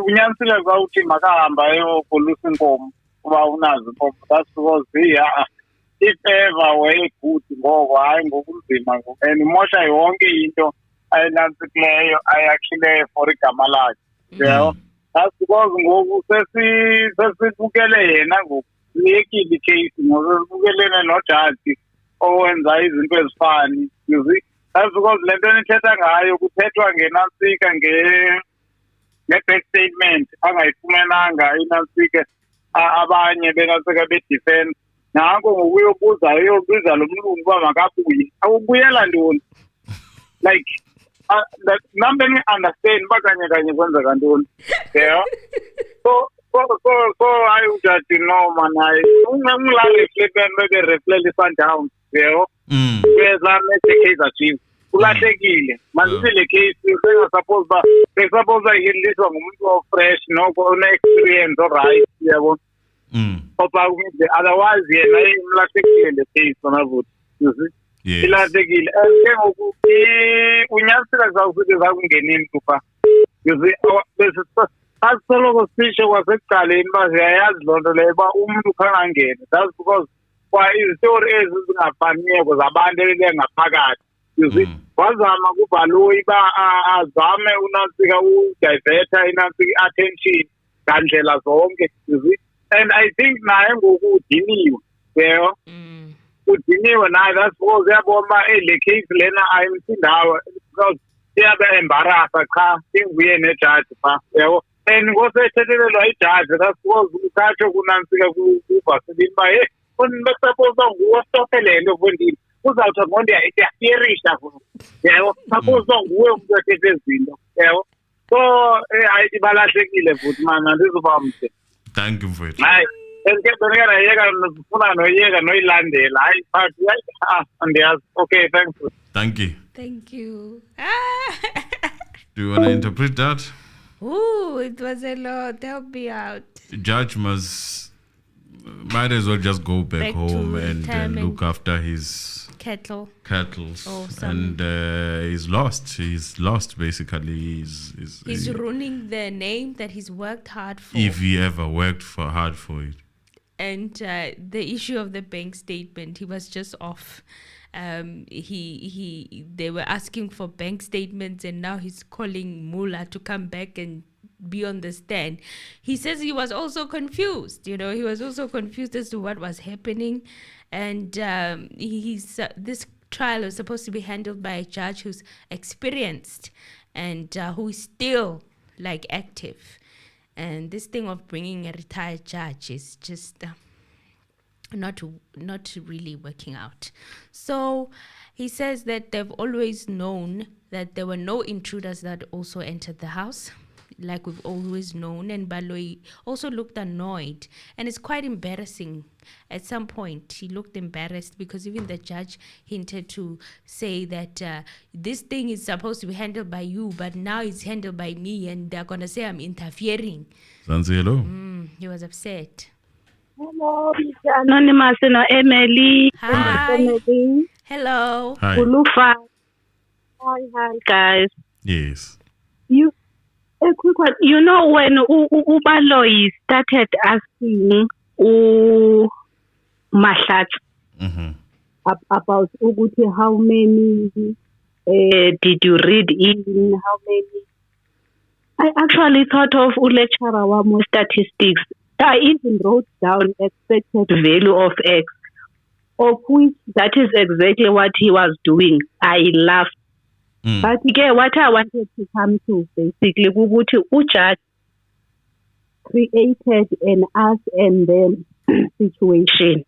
unyanisile kwawuthi makahamba ayopolusa inkomo kuba unazo inkomo. That's because if ever wayegood ngoko hayi ngokunzima and imosha yonke into ayinantsikileyo ayakhileyo for igama lakhe yabo. That's because ngoku sesibukele yena ngoku siyekile icase ngoku sibukelene nojaji owenza izinto ezifani. You see, that's because le nto nithetha ngayo kuthethwa ngenantsika nge-back statement angayifumenanga inantsika abanye benantsika be-defense. Nanko ngokuyobuza lo mlungu uba makabuye awubuyela ntoni like nam beni-understand uba kanye kwenzeka ntoni yeah. so hayi ujaji noma naye ungilale eflipen bebe-reflect i-Sundowns yebo kweza ne-Kaizer Chiefs ulahlekile manzithi le case sengasupose uba bekusuppose uba iheliswa ngumuntu ofresh noko one-experience oright yabo otherwise yena imlahlekile le case manavuthi you see. Yes. Ilahlekile and ke ngoku unyanisile zawufike zakungenini kupha you see asisoloko sisho kwasekuqaleni uba siyayazi loo nto leyo uba umntu khangangene. That's because kwa izitori ezi zingafaniyo zabantu ebengaphakathi You see, wazama kubaloyi ba azame uNansika udiverta iNansika attention ngandlela zonke. You see, and I think naye ngokudiniwe, yebo. Udiniwe naye, that's because yabona le case lena ayimsindawo because siyabe embarrassa cha singuye nejudge pha, yebo. And ngosethelelwa ijaji, that's because ukhathe kuNansika kuvasilini ba hey besupposa nguwe stophelele ufundile uzawuthi ngonde iyafirisha yebo suppose nguwe umuntu othethe izinto yebo so hayi balahlekile futhi mana ndizoba mhle. Thank you for it. Hayi enkebonekana yeka nofuna noyeka noyilandela hayi phathi andiyazi. Okay, thank you. Do you want to interpret that? Ooh, it was a lot. Help me out. Judge might as well just go back home and look after his cattle. And he's lost basically. He's ruining the name that he's worked hard for. If he ever worked hard for it. And the issue of the bank statement, he was just off. They were asking for bank statements, and now he's calling Mula to come back and be on the stand. He says he was also confused. He was also confused as to what was happening, and this trial was supposed to be handled by a judge who's experienced and who is still active. And this thing of bringing a retired judge is just not really working out. So he says that they've always known that there were no intruders that also entered the house, like we've always known. And Baloyi also looked annoyed, and it's quite embarrassing. At some point he looked embarrassed because even the judge hinted to say that this thing is supposed to be handled by you, but now it's handled by me, and they're gonna say I'm interfering. Zanzi, hello. He was upset. Hello, Anonymous and Emily. Hi. Emily. Hello. Hi. Ulufa. Hi, guys. Yes. A quick one. When Ubaloyi started asking Mahlat about Uguti, how many did you read in? How many? I actually thought of lecturer wamo statistics. I even wrote down expected value of X, of which that is exactly what he was doing. I laughed. But again, what I wanted to come to basically, Ujudge created an us and them situation.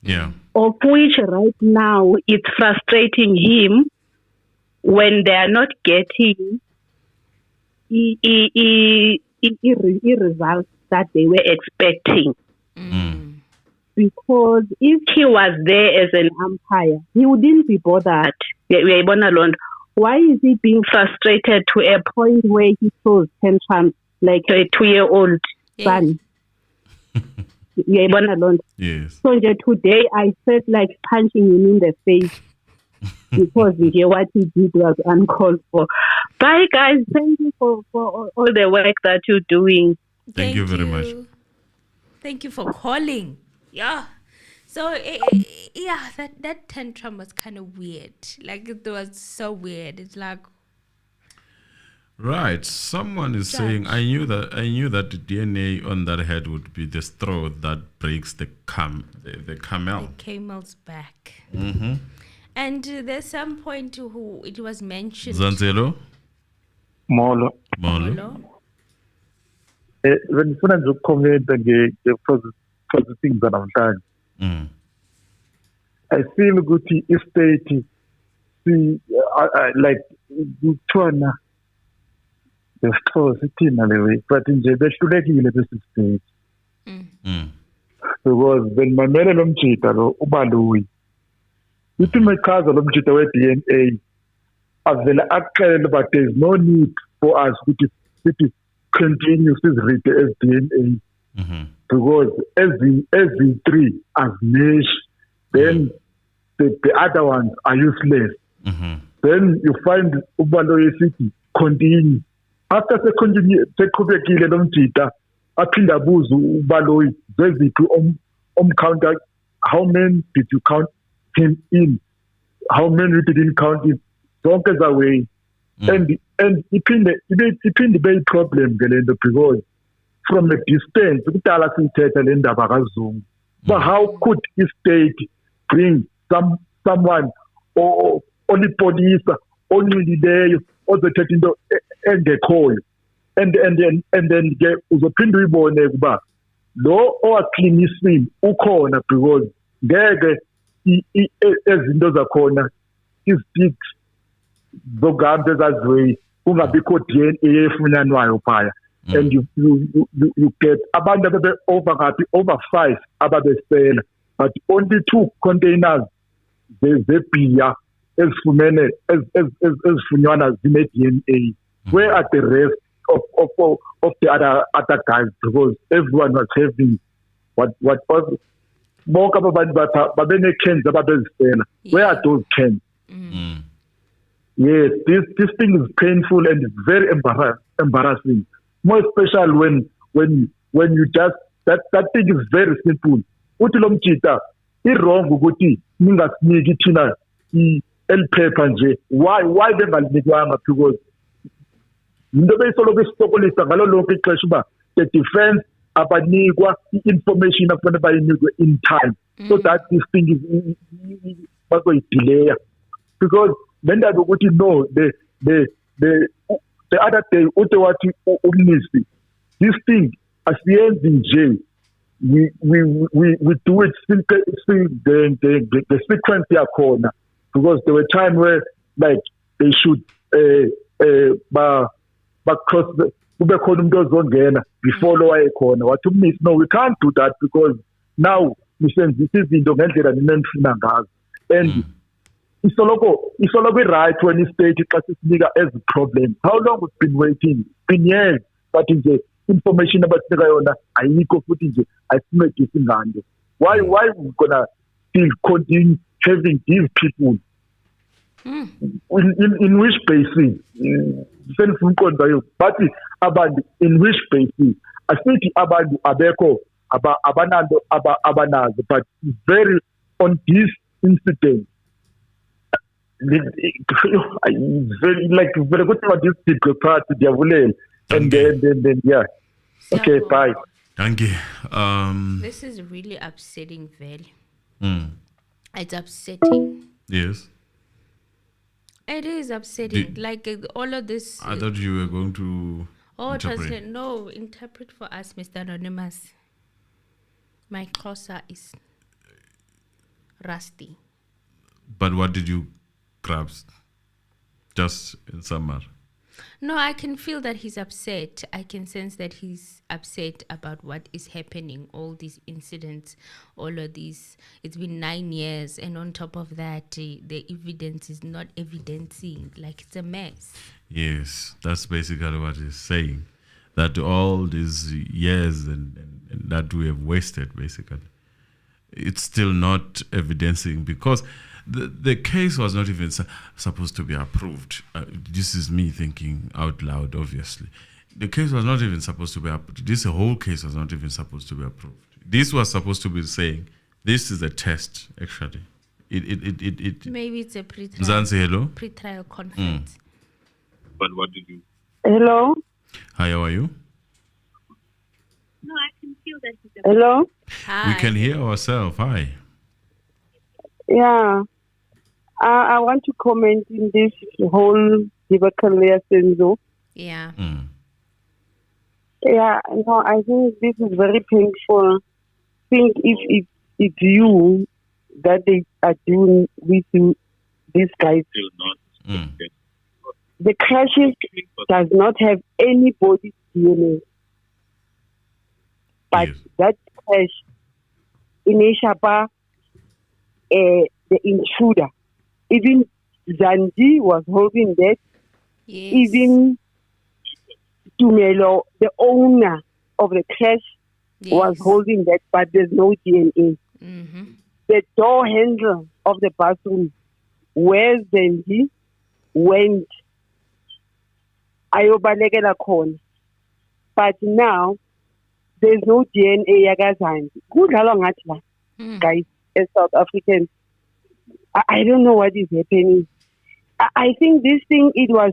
Yeah. Of which right now it's frustrating him when they are not getting results that they were expecting. Because if he was there as an umpire, he wouldn't be bothered. Why is he being frustrated to a point where he throws tantrums like a 2-year-old son? Yes. So today I felt like punching him in the face because what he did was uncalled for. Bye guys, thank you for all the work that you're doing. Thank you very much. Thank you for calling. Yeah. So that tantrum was kind of weird. It was so weird. It's like, right. Someone is saying, I knew that the DNA on that head would be the straw that breaks the camel. The camel's back. Mm-hmm. And there's some point who it was mentioned. Zanzelo? Molo. Bengifuna nje ukucomment nge-processing zanamhlanje. I feel ukuthi i-state like kuthiwana lesixhosa sithina lewe but nje behlulekile bese state because benimamele lo mjida lo uBaloyi uthi mechaza lo mjida we-DNA avele akuxelele but there is no need for us ukuthi continue siziride as DNA because every three as mesh, then the other ones are useless. Then you find uBaloyi sithi continue. After seqhubekile lo mjida aphinda abuza uBaloyi zeziphi counter, how many did you count him in? how many we didn't count it, zonke zaway. And iphinde be problem ke lento because from a distance kudala sithetha le ndaba kaZungu. But how could the state bring someone or olipolisa onxilileyo ozothetha into engekhoyo and then ke uzophinda uyibone kuba lo owaclinisile ukhona because ngeke ezinto zakhona isticks zokuhamba ezaziweyi kungabikho DNA efunyanwayo phaya and you get abantu ababe over 5 ababesela but only 2 containers zebhiya ezifumene ezifunywana zine DNA. Where are the rest of the other guys? Because everyone was having what bonke abantu babene cans ababezisela. Where are those cans? Yes, this thing is painful and it's very embarrassing. More especially when you just that thing is very simple. Uthi lo mjita i-wrong ukuthi ningasiniki thina el-paper nje. Why bengalinikwanga? Because into beyisoloko isisokolisa ngalo lonke ixesha uba the defense abanikwa i-information afanele bayinikwe in time so that this thing is bazoyidelaya. Because le ndaba ukuthi no the other day uthi wathi umnisi this thing asiyenzi nje we do it simple the sequence yakhona because there were time where like they should cross kube khona umuntu ozongena before lo wayekhona wathi umnisi no we can't do that because now nisenzisa izinto ngendlela ninenifuna ngazo and isoloko right when i-state xa sisinika as a problem. How long we've been waiting? It's been years but nje information abasinika yona ayikho futhi nje ayisincedisi nganto. Why we gonna still continue having these people in which basis? Senifumqondayo but abantu in which basis? Asithi abantu abekho abanando abanazo but very on this incident very good about this people part diyavulela and then yeah. Okay, bye. Thank you. This is really upsetting, Veiws. It's upsetting. Yes. It is upsetting. All of this. I thought you were going to translate. No, interpret for us, Mr. Anonymous. My Xhosa is rusty. But what did you grasp? Just in summary. No, I can feel that he's upset. I can sense that he's upset about what is happening, all these incidents, all of these. It's been 9 years, and on top of that, the evidence is not evidencing. It's a mess. Yes, that's basically what he's saying. That all these years and that we have wasted, basically, it's still not evidencing because the case was not even supposed to be approved. This is me thinking out loud, obviously. The case was not even supposed to be approved. This whole case was not even supposed to be approved. This was supposed to be saying, this is a test, actually. Maybe it's a pre-trial conference. But what did you... Hello? Hi, how are you? No, I can feel that. Hello? Hi. We can hear ourselves. Hi. Yeah. I want to comment in this whole debacle, Senzo. Yeah. Yeah, no, I think this is very painful. Think if it's you that they are doing with you, these guys. The crashes does not have anybody's DNA. But that crash in Ishapa, the intruder, even Zandi was holding that. Yes. Even Tumelo, the owner of the crash, was holding that, but there's no DNA. Mm-hmm. The door handle of the bathroom where Zandi went, ayobalekela khona. But now, there's no DNA yakazandi. Kudlalwa ngathi la, guys, as South Africans. I don't know what is happening. I think this thing, it was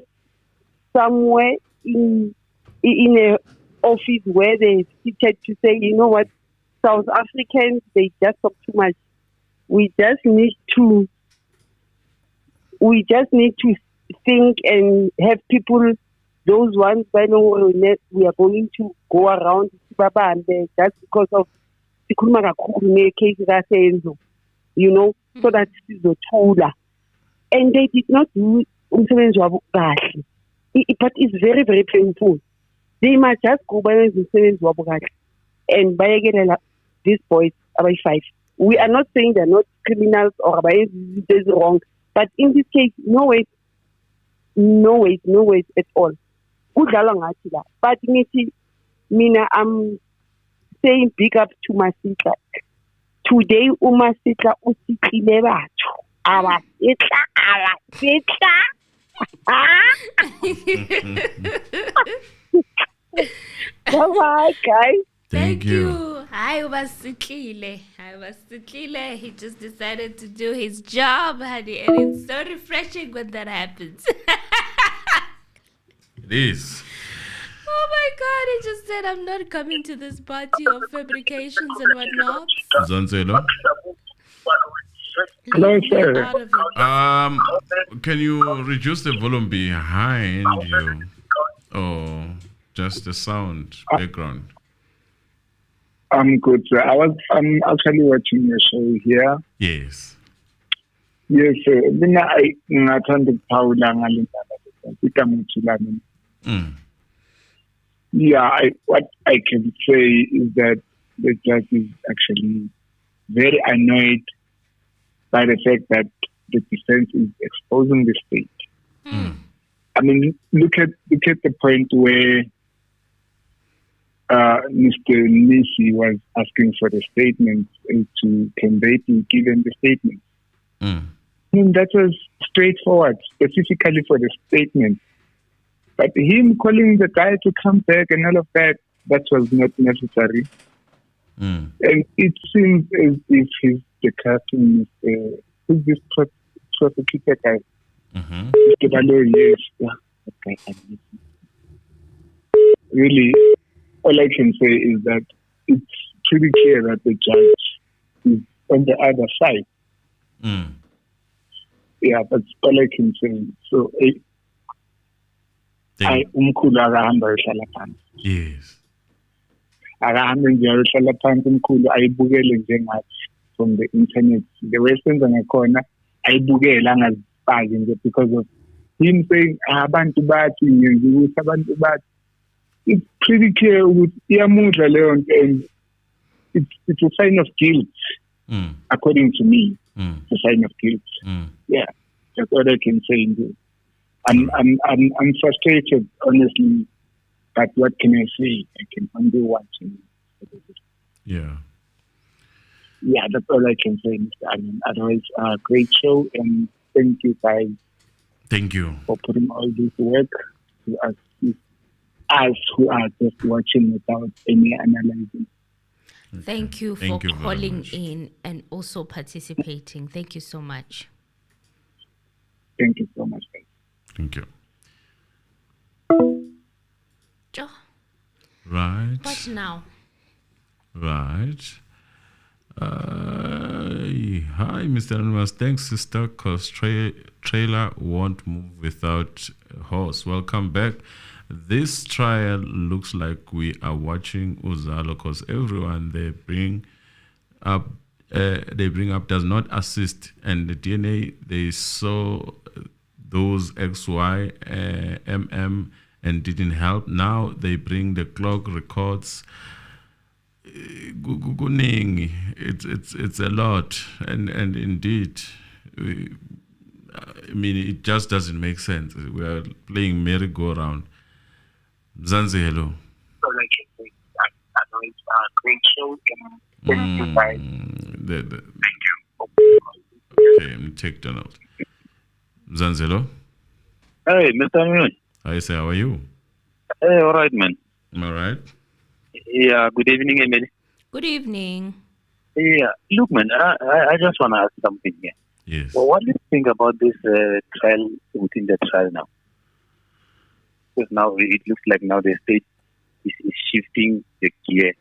somewhere in a office where they seated to say, you know what, South Africans, they just talk too much. We just need to think and have people, those ones by no we are going to go around just because of the case, you know, so that is the taller. And they did not do umsebenzi wabo kahle. But it's very, very painful. They must just go by the umsebenzi wabo kahle and bayekelela these boys about 5. We are not saying they're not criminals or about is wrong, but in this case, no way at all. Kudlalwa ngathi la. But mina, I'm saying big up to Masitla. Today, uMasitla usitlile batho. Abasitla. Bye-bye, guys. Thank you. Hi, Ubasitlile. He just decided to do his job, honey, and it's so refreshing when that happens. It is. Oh my God, he just said, I'm not coming to this party of fabrications and whatnot. Zanzelo? Hello, sir. Out of it. Can you reduce the volume behind you? Or just the sound background? I'm good, sir. I'm actually watching your show here. Yes. Yes, sir. Mina ngathanda ukuphawula ngale ndaba. Yeah, what I can say is that the judge is actually very annoyed by the fact that the defense is exposing the state. I mean, look at the point where Mr. Nisi was asking for the statement to convey to give him the statement. I mean, that was straightforward, specifically for the statement. But him calling the guy to come back and all of that was not necessary. And it seems as if he's discussing who's this prosecutor guy? Mr. Balo, yes. Okay. Really, all I can say is that it's pretty clear that the judge is on the other side. Yeah, that's all I can say. So, umkhulu akahamba ehlala phansi. Yes. Akahambe nje ehlala phansi umkhulu ayibukele njengathi from the internet. The way senza ngakhona ayibukele angazifaki nje because of him saying abantu bathi ukuthi abantu bathi. It's pretty clear ukuthi iyamudla leyo nto and it's a sign of guilt. According to me. It's a sign of guilt. Yeah. That's all I can say indeed. I'm frustrated, honestly, but what can I say? I can only watch. Yeah. Yeah, that's all I can say, Mr. Allen. Otherwise, great show, and thank you guys. Thank you for putting all this work to us who are just watching without any analyzing. Thank you for calling in and also participating. Thank you so much. Thank you so much, guys. Thank you. Joe. Right. What now? Right. Hi, Mr. Anonymous. Thanks, sister, because trailer won't move without a horse. Welcome back. This trial looks like we are watching Uzalo because everyone they bring up does not assist, and the DNA they saw those XY, MM, and didn't help. Now they bring the clock records. It's a lot, and indeed, I mean, it just doesn't make sense. We are playing merry-go-round. Zanzi, hello. Great show. Thank you, guys. Okay, let me take that out. Zanzi, hello. Hey, Mr. Moon. Hi, sir. How are you? Hey, all right, man. All right. Yeah, good evening, Emily. Good evening. Yeah, look, man, I just want to ask something here. Yes. Well, what do you think about this trial within the trial now? Because now it looks like now the state is shifting the gear.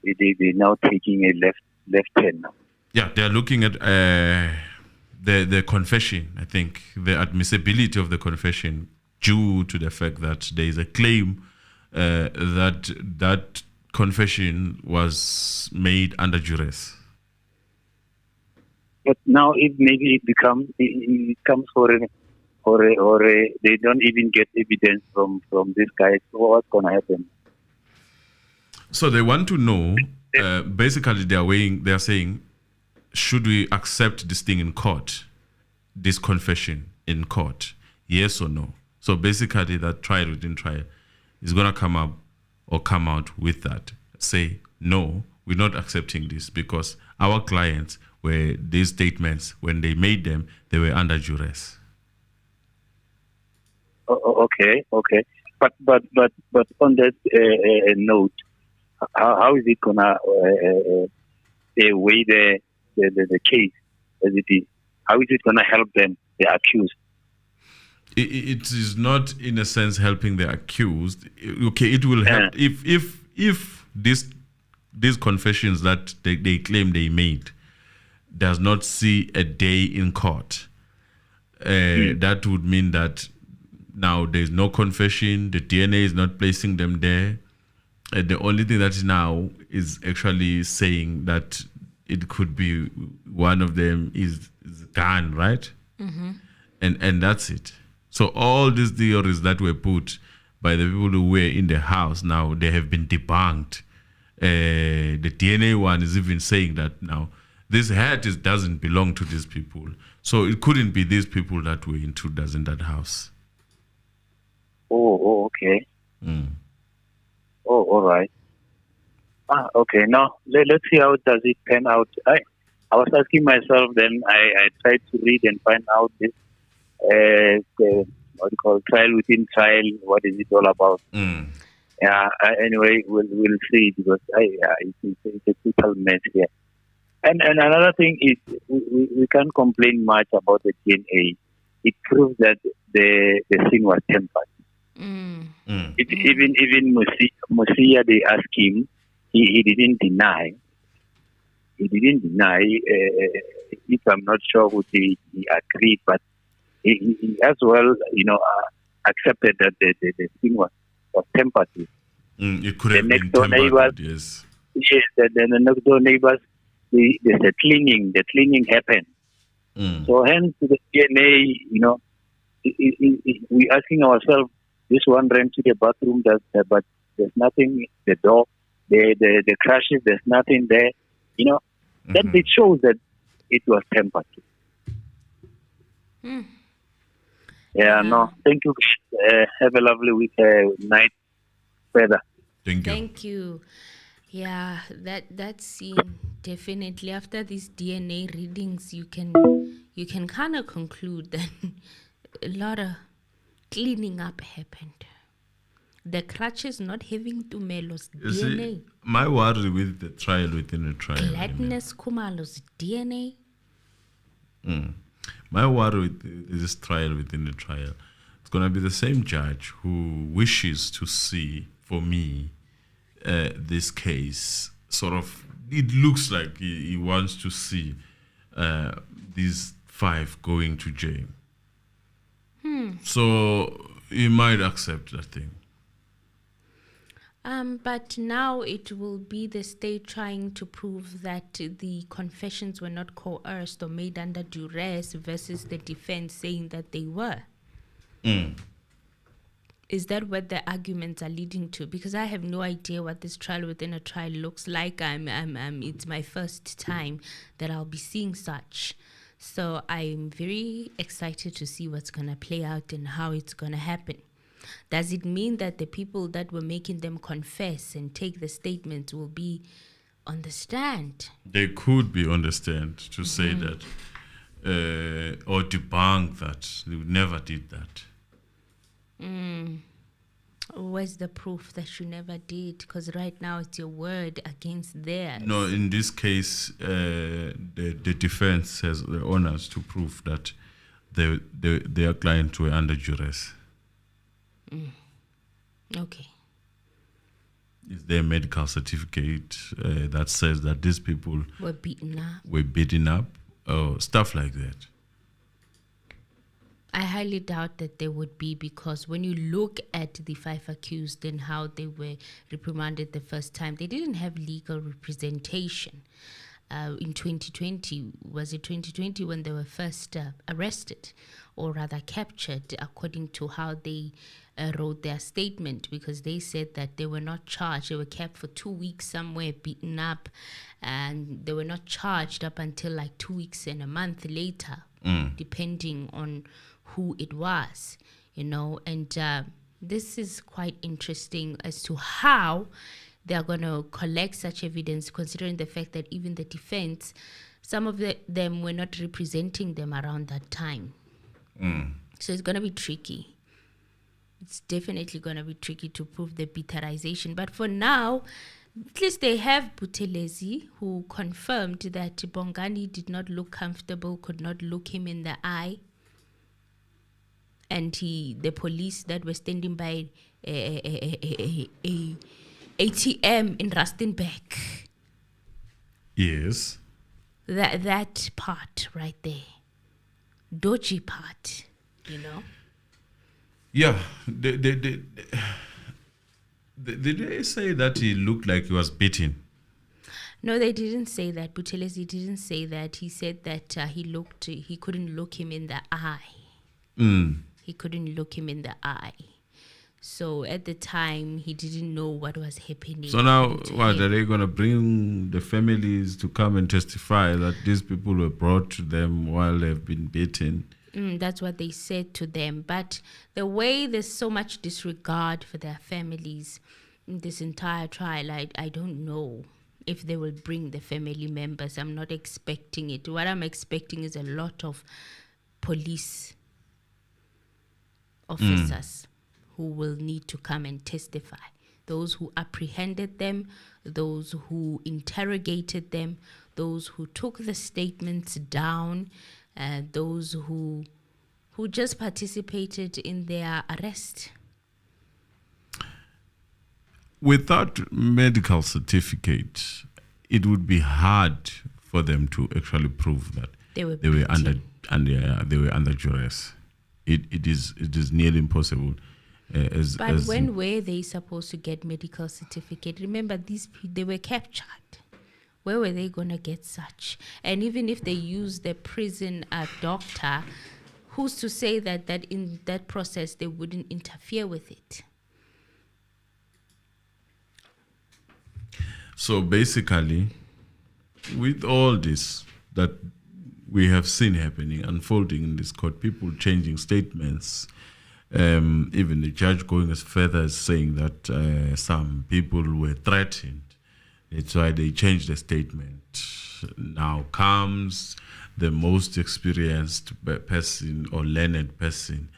They're now taking a left turn now. Yeah, they are looking at the confession, I think, the admissibility of the confession due to the fact that there is a claim that confession was made under duress. But now if maybe it comes for a they don't even get evidence from this guy. So what's gonna happen? So they want to know. Basically, they are saying, should we accept this thing in court, this confession in court, yes or no? So basically, that trial within trial is gonna come out with that. Say no, we're not accepting this because our clients were these statements when they made them, they were under duress. Okay. But on that note, how is it gonna weigh the case as it is? How is it gonna help them, the accused? It is not in a sense helping the accused. Okay, it will help if these confessions that they claim they made does not see a day in court. That would mean that now there's no confession, the DNA is not placing them there. The only thing that now is actually saying that it could be one of them is gone, right? Mm-hmm. And that's it. So all these theories that were put by the people who were in the house, now they have been debunked. The DNA one is even saying that now this hat doesn't belong to these people. So it couldn't be these people that were intruders in that house. Oh, okay. Mm. Oh, all right. Okay. Now let's see how does it pan out. I was asking myself then. I tried to read and find out this what you call trial within trial. What is it all about? Mm. Yeah. Anyway, we'll see because it's a total mess here. And another thing is we can't complain much about the DNA. It proves that the scene was tempered. Even Musia, they asked him, he didn't deny. He didn't deny. If I'm not sure would he agreed, but he as well, accepted that the thing was tempered. It could have been tempered. Neighbors, yes. Yes, the next door neighbors, there's a cleaning. The cleaning happened. So hence the DNA, we asking ourselves. This one ran to the bathroom, but there's nothing. The door, the crashes, there's nothing there. That it shows that it was tempered. Yeah, no. Thank you. Have a lovely week, night, further. Thank you. Yeah, that scene definitely. After these DNA readings, you can kind of conclude that a lot of cleaning up happened. The crutches not having Tumelo's DNA. See, my worry with the trial within a trial. Gladness Kumalo's DNA. My worry with this trial within the trial, it's going to be the same judge who wishes to see, for me, this case sort of, it looks like he wants to see these 5 going to jail. So he might accept that thing. But now it will be the state trying to prove that the confessions were not coerced or made under duress versus the defense saying that they were. Is that what the arguments are leading to? Because I have no idea what this trial within a trial looks like. It's my first time that I'll be seeing such. So I'm very excited to see what's going to play out and how it's going to happen. Does it mean that the people that were making them confess and take the statements will be on the stand? They could be on the stand to say that or debunk that. They never did that. Where's the proof that you never did? Because right now it's your word against theirs. No, in this case, the defense has the honors to prove that their client were under duress. Okay. Is there a medical certificate that says that these people Were beaten up. or stuff like that? I highly doubt that they would be, because when you look at the 5 accused and how they were reprimanded the first time, they didn't have legal representation. In 2020, was it 2020 when they were first arrested, or rather captured, according to how they wrote their statement, because they said that they were not charged. They were kept for 2 weeks somewhere, beaten up, and they were not charged up until like 2 weeks and a month later, depending on who it was, and this is quite interesting as to how they are going to collect such evidence, considering the fact that even the defense, some of them were not representing them around that time. So it's going to be tricky. It's definitely going to be tricky to prove the bitterization. But for now, at least they have Buthelezi, who confirmed that Bongani did not look comfortable, could not look him in the eye. And the police that were standing by a ATM in Rustenburg. Yes. That part right there. Dodgy part, Yeah. Did they say that he looked like he was beaten? No, they didn't say that. Buthelezi didn't say that. He said that he couldn't look him in the eye. He couldn't look him in the eye. So at the time, he didn't know what was happening. So now, what, are they going to bring the families to come and testify that these people were brought to them while they've been beaten? That's what they said to them. But the way there's so much disregard for their families in this entire trial, I don't know if they will bring the family members. I'm not expecting it. What I'm expecting is a lot of police officers who will need to come and testify. Those who apprehended them, those who interrogated them, those who took the statements down, those who just participated in their arrest. Without medical certificates, it would be hard for them to actually prove that they were under duress. It is nearly impossible. But when were they supposed to get medical certificate? Remember, they were captured. Where were they going to get such? And even if they use the prison doctor, who's to say that in that process they wouldn't interfere with it? So basically, with all this that we have seen happening, unfolding in this court, people changing statements, even the judge going as further as saying that some people were threatened. That's why they changed the statement. Now comes the most experienced person or learned person.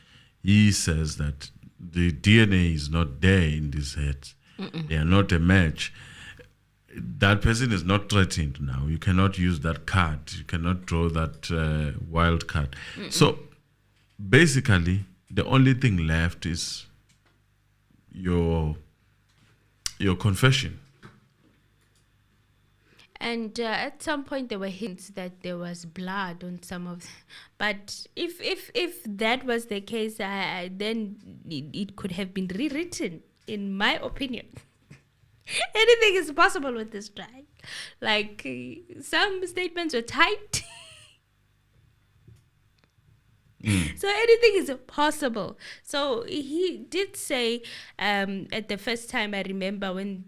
He says that the DNA is not there in this head. They are not a match. That person is not threatened now. You cannot use that card. You cannot draw that wild card. So basically, the only thing left is your confession. And at some point there were hints that there was blood on some of them. But if that was the case, then it could have been rewritten, in my opinion. Anything is possible with this trial. Like, some statements were typed. So anything is possible. So he did say at the first time, I remember when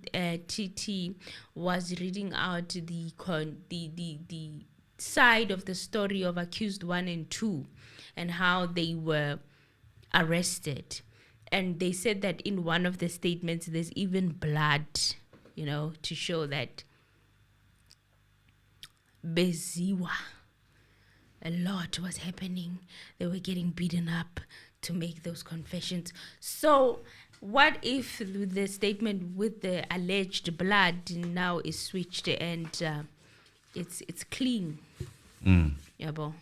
TT was reading out the side of the story of accused 1 and 2 and how they were arrested. And they said that in one of the statements, there's even blood, to show that Beziwa, a lot was happening. They were getting beaten up to make those confessions. So What if the statement with the alleged blood now is switched and it's clean? Yeah, bo.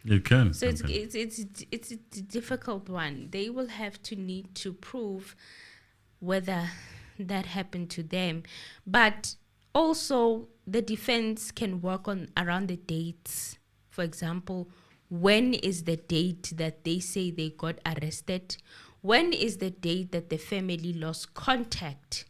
You can. So it's a difficult one. They will have to need to prove whether that happened to them, but also the defense can work on around the dates. For example, when is the date that they say they got arrested? When is the date that the family lost contact